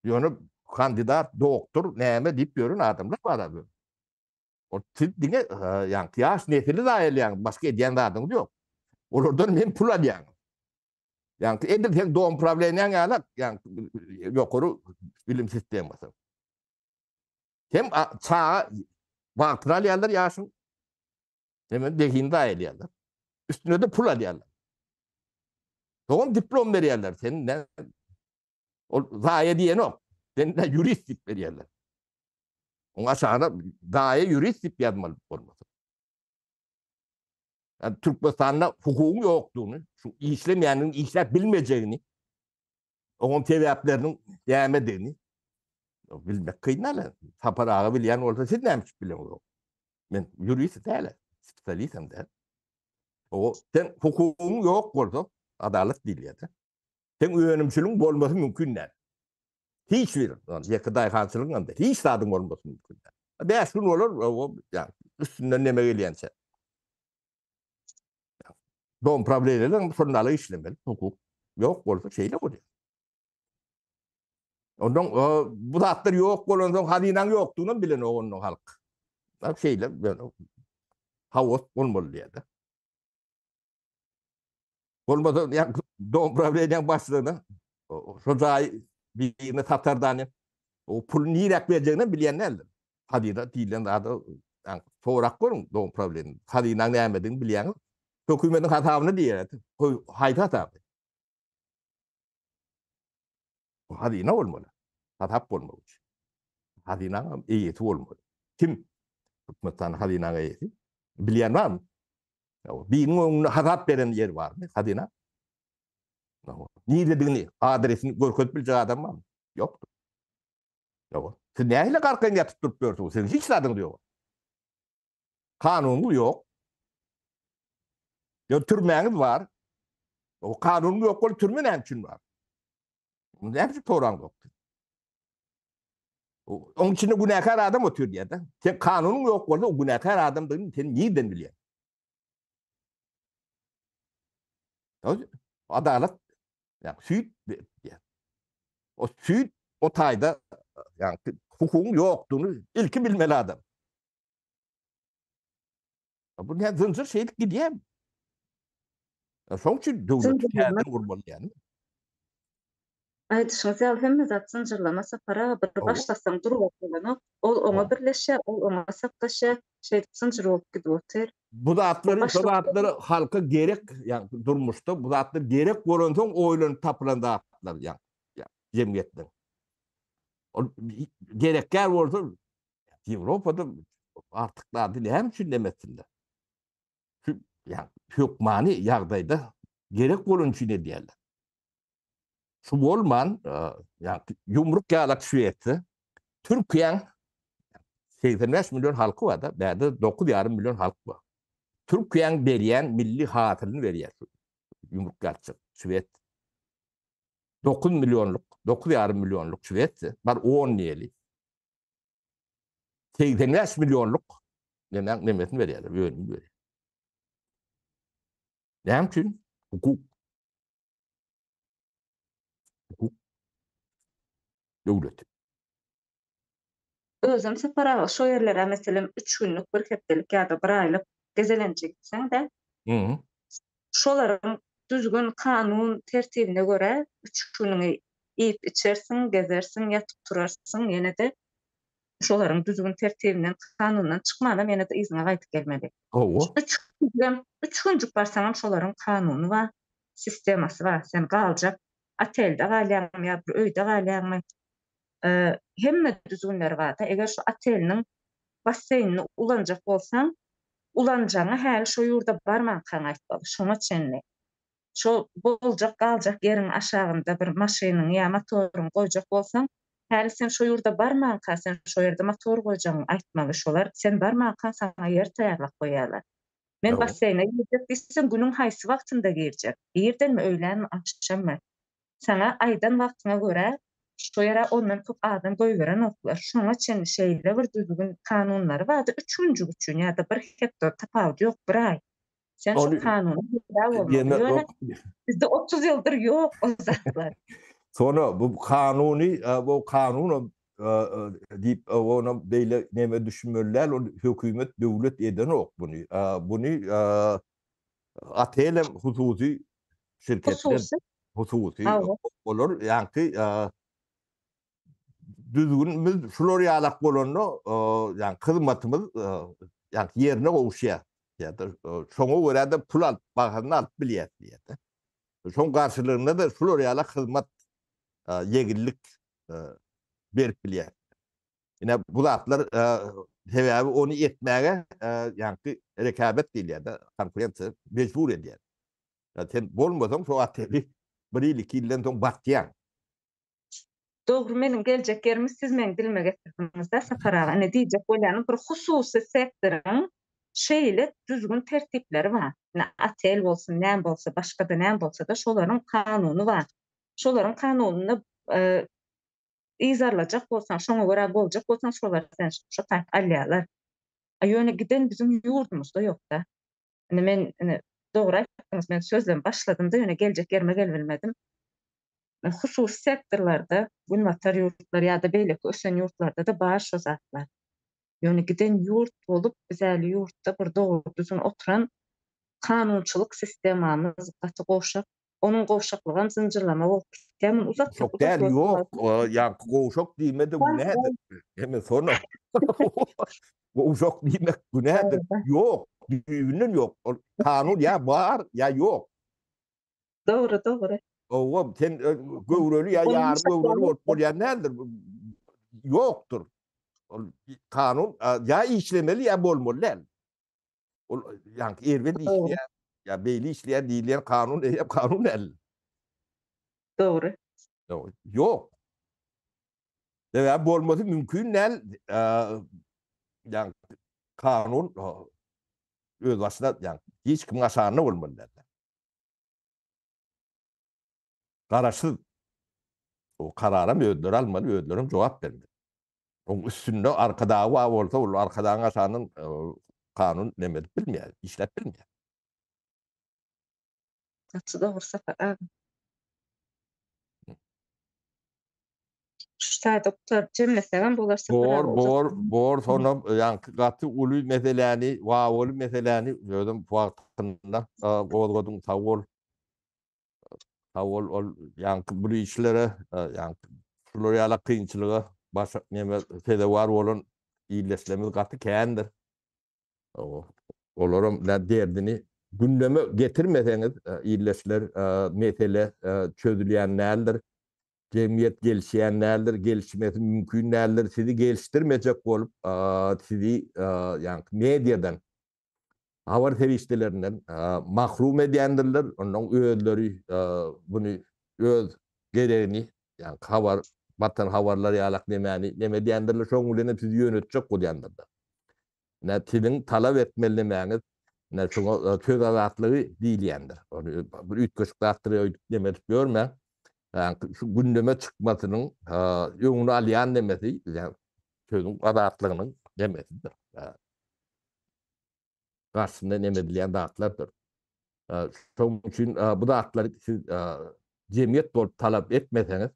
Yani kandidat, doktor, näme diýip görün adamlar var abi. O tipdine yani yaş nesili dahil yani başka ediyen de adam yok. Oradan men pul alyan. Yani edir doğum problemine alak yani yokoru bilim sistemi var. Hem çağa vaktin alyanlar yaşın. Hemen dehin dahil alyanlar. Üstüne de pul alyanlar. Doğum diplom veriyorlar. Senin ne? O zayi diyen o. Senin de juristlik veriyorlar. Ona aşağıda daye juristlik yazmalı olması. Yani Türkmenistan'da hukukun yoktuğunu, şu işlemeyenin işler bilmeyeceğini, onun sebeplerinin yemediğini bilmek kıynalı. Taparağı bilen olsa siz neymiş bilen olur. Ben jurist değilim, spesialistim de. O sen hukukun yok olsa adalet değil ya da. Sen öğrenimçiliğin olması mümkün değil. Hiç bir, yakıday hansılığın anda, hiç tadın olması mümkün değil. Beşin olur, yani üstünden neme geliyense. Doğum problemlerinin sonralığı işlemeli, hukuk yok olsa şeyle oluyor. Ondan bu zatlar yok olunca hadinan yoktuğunu bilen onun halk. Şeyle böyle havuz olmalı diye de. Olmadı yani doğum problemlerinin başlığını sözayı birini Tatar'dan o pul nirak vereceğini bilenlerdir. Hadina diyen daha da yani sorak görün doğum problemi. Hadinan neyemediğini bilen hükümetin hatabını diyer. Haydi hatabı. Hadina olmalı. Hatap olmalı. Hadina iyisi olmalı. Kim? Türkmenistan Hadina iyisi. Bilen var mı? Bir hatap veren yer var mı? Hadina. Niye dediğini, adresini görkot bilecek adam var mı? Yoktur. Yok. Siz neyle karkayın yatıp durup görüyorsunuz? Senin hiç adın diyor. Kanunu yok. Ya türmeniz var. O kanun yok ol türme ne için var? Ne hepsi toran yok. Onun içinde günahkar adam oturuyor diye de. Sen kanunun yok oldu o günahkar adam dedin sen neyden biliyorsun? Adalet yani süt yani. O süt o tayda yani hukukun yoktuğunu ilki bilmeli adam. Bu ne zincir şeylik gidiyor. Son için devlet Zincirleme. kendini vurmalı yani. Aýdyşyňyz ýaly hemme zat zynjyrlama sapara bir O, başlasaň durup bolany, ol oňa o. birleşe, ol oňa sapdaşa, şeýle zynjyr bolup gidýär. Bu O zatların, şu başlap zatları halka gerek yani durmuştu. Bu zatlar gerek görünsen oylanıp tapılan zatlar yani. Yani cemiyetten. O, gerekler olsa Avrupa'da artık daha değil hem için demesinler. Yani hükmani yağdayda gerek olunca ne diyorlar. Şu olman yani yumruk yağlak süyeti Türkiye'nin 85 milyon halkı var da bende 9,5 milyon halk var. Türkiye'nin veriyen milli hatırını veriyor. Yumruk yağlak süyet. 9 milyonluk, 9,5 milyonluk süyet var 10 niyeli. 85 milyonluk nemesini veriyorlar. Veriyor. Ne için? Hukuk. Hukuk. Devlet. özüm separa şo ýerlere meselem 3 günlük bir hepdelik ýa-da bir aýlyk gezelenje gitseň de Hı -hı. şolaryň düzgün kanun tertibine göre 3 günüňi iýip içersiň, gezersiň, ýatyp turarsyň, ýene-de şolaryň düzgün tertibinden, kanundan çykmanam ýene-de izine gaýtyp gelmeli. O. 3 günjük barsaňam şolaryň kanuny bar, sistemasy bar. Sen galjak atelde galýarmy ýa bir öýde galýarmy? Hemme düzgünleri bar da. Eger şu ateliniň basseýnine ulanjak bolsaň, ulanjaňy häli şo ýurda barmankaň aýtmaly. Şoňa çenli. Şo boljak galjak ýeriň aşagynda bir maşynyň ýa motoryň goýjak bolsaň, häli sen şo ýurda barmanka, sen şo ýerde motor goýjagyň aýtmaly şolar. Sen barmanka saňa ýer taýýarlap goýýarlar. Men O. basseýne girjek diýsem günüň haýsy wagtynda girjek. Ýerdenmi öýlenmi akşammy? Sana aýdan wagtyna görä şo ýere ondan köp adam goýberen oklar. Şoňa çen şeýle bir düzgün kanunlary bardy. 3 günjük üçin ýa-da bir hektar tapawut ýok bir aý. Sen şu Onu kanuny bilýär bolmaly. yeme Ýöne bizde 30 ýyldyr ýok o zatlar. sonra bu kanuni bu kanunu deyip ona böyle neme düşünmeliler o hükümet devlet eden ok bunu. Bunu atelem hususi şirketler Hususy hususi hawa olur yani düzgün şulor yalak bolonu yani hizmetimiz yani yerine kavuşuyor. Ya da şoňa göre de pul alıp bakanını alıp bilýär diýär. Şoň garşylygynda da şulor yalak hizmet yegillik berip bilýär. Ine bu zatlar sebäbi onu etmäge ýani rekabet diýilýär da konkurensiýa mejbur edýär. Ya sen bolmasaň şo ateli 1 ýyl 2 ýyldan soň batýan. dogry meniň geljek ýerimi siz meniň dilime getirdiňiz da saparaga. Ine diýjek bolýanym bir hususy sektoriň şeýle düzgün tertipleri bar. Atel bolsun, näme bolsa, başga da näme bolsa da şolaryň kanuny bar. Şolaryň kanunyny izarlajak bolsaň, şoňa görä boljak bolsaň şolar sen şo taýp alýarlar. Ýöne giden bizim ýurdumuzda ýok da. Men dogry aýtdyňyz, men sözlem başladym da ýöne geljek ýerime gelbilmedim. Hususy sektorlarda, günbatar ýurtlar ýa-da beýleki ösen ýurtlarda da bar şo zatlar. Ýöne giden ýurt bolup, biz äli ýurtda bir dogry düzgün oturan kanunçylyk sistemamyz gaty goşak, onuň goşaklygam zynjyrlama bolup gitýän uzatjak Çok değer yok. Ya kovuşok diýmedi bu nädir? Hemen sonra kovuşok diýmek bu nädir? Yok. Düýünün yok. Kanun ya var ya yok. Dogry, dogry. Owa sen göwreli ya ýarym göwreli bolup bolýan nädir? Yoktur. Kanun ya işlemeli ya bolmaly. Yani erwedi işleýär, ya beýli işleýär diýilen kanun kanun el. Dogry. Yok. Ya bolmasy mümkün näl yani kanun öz başyna yani hiç kim aşagyna bolmaly. garaşsyz o kararam özleri almaly, özlerim jogap bermeli. Oň üstünde arkadagy wa bolsa, ol arkadagyň aşanyň kanun neme bilmeýär, işläp bilmeýär. Ýaksy dogry Sapar aga. Şu taýda gutar jemleseňem bolar Sapar aga. Bor sonra ýa gaty uly meseleni, wagtly meseleni özüm wagtynda gozgodum tawol ol bu işlere şular ýala kynçylyga başa neme tedewar bolan ýyleslerimiz gaty kändir. Olaram derdini gündeme getirmeseňiz ýylesler mesele çözülýän nädir? Cemiyet gelişýän nädir, gelişmesi mümkün nädir, sizi geliştirmejek bolup, sizi ýani mediadan, habar ferişdelerinden mahrum edýändirler. Onuň özleri buny öz geregini, ýani habar, batan habarlar ýalak nemäni, neme diýändirler, şoň bilen sizi ýönetjek bolýandyr. Näçiniň talap etmeli nämäňiz, şoňa söz azatlygy diýilýändir. Ony bir ütköşük gatdyryp demek görme. Şu gündeme çıkmasının yönünü alyan demesi, yani sözün adatlygynyň demesidir. Karşısında nemedilýän dağıtlardır. Şoň üçin bu dağıtları siz cemiyet bolup talap etmeseňiz,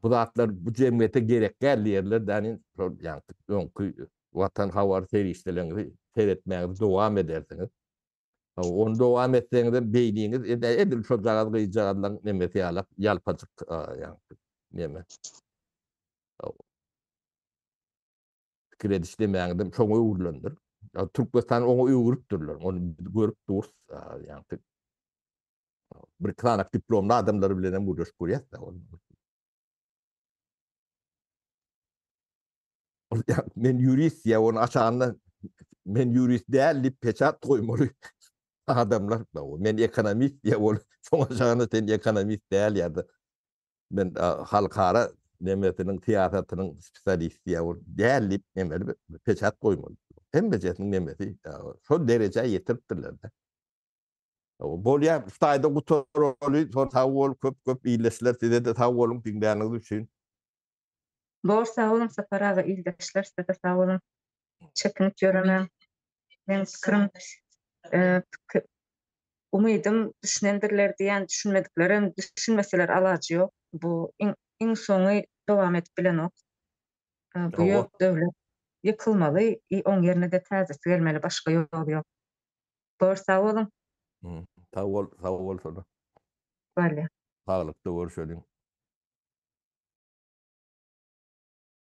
bu dağıtlar bu cemiyete gerek gelýärler, yani öňkü watan habar serişdelerini seyretmäge dowam edersiniz. Onu dowam etseňiz beýniňiz edil şo jagadyň nemesi ýalap ýalpaçyk neme. Kredi demäňdim şoňa öwürlendir. Türkmenistan oňa öwüripdirler. Onu görüp durus bir klanak diplomly adamlar bilen bu görýär da. Men jurist ýa onu aşaganda men jurist däl peçat goýmaly. Adamlar men ekonomist ýa ol şoňa şaganda sen ekonomist däl ýa-da men halkara nemesiniň siýasatynyň spesialisti ýa ol däl dip nemeli peçat goýmaly. Hemmejesiniň nemesi şo derejä ýetiripdirler da. Bolýar Xitayda gutoraly tawol köp ýylesler size de tawoluň diňdäniňiz üçin. Bor sağ olun Sapar aga, ildeşler size de sağ olun. Çekinip ýöremem. Men pikirim umydym düşünendirler diýen düşünmediklerim, düşünmeseler alajy ýok. Bu iň soňy dowam etip bilenok. Bu ýok döwlet ýykylmaly, oň ýerine de täzesi gelmeli, başga ýol ýok. Bor sağ olun. Tawol sonra. Bolýar. Sağlykda görüşelim.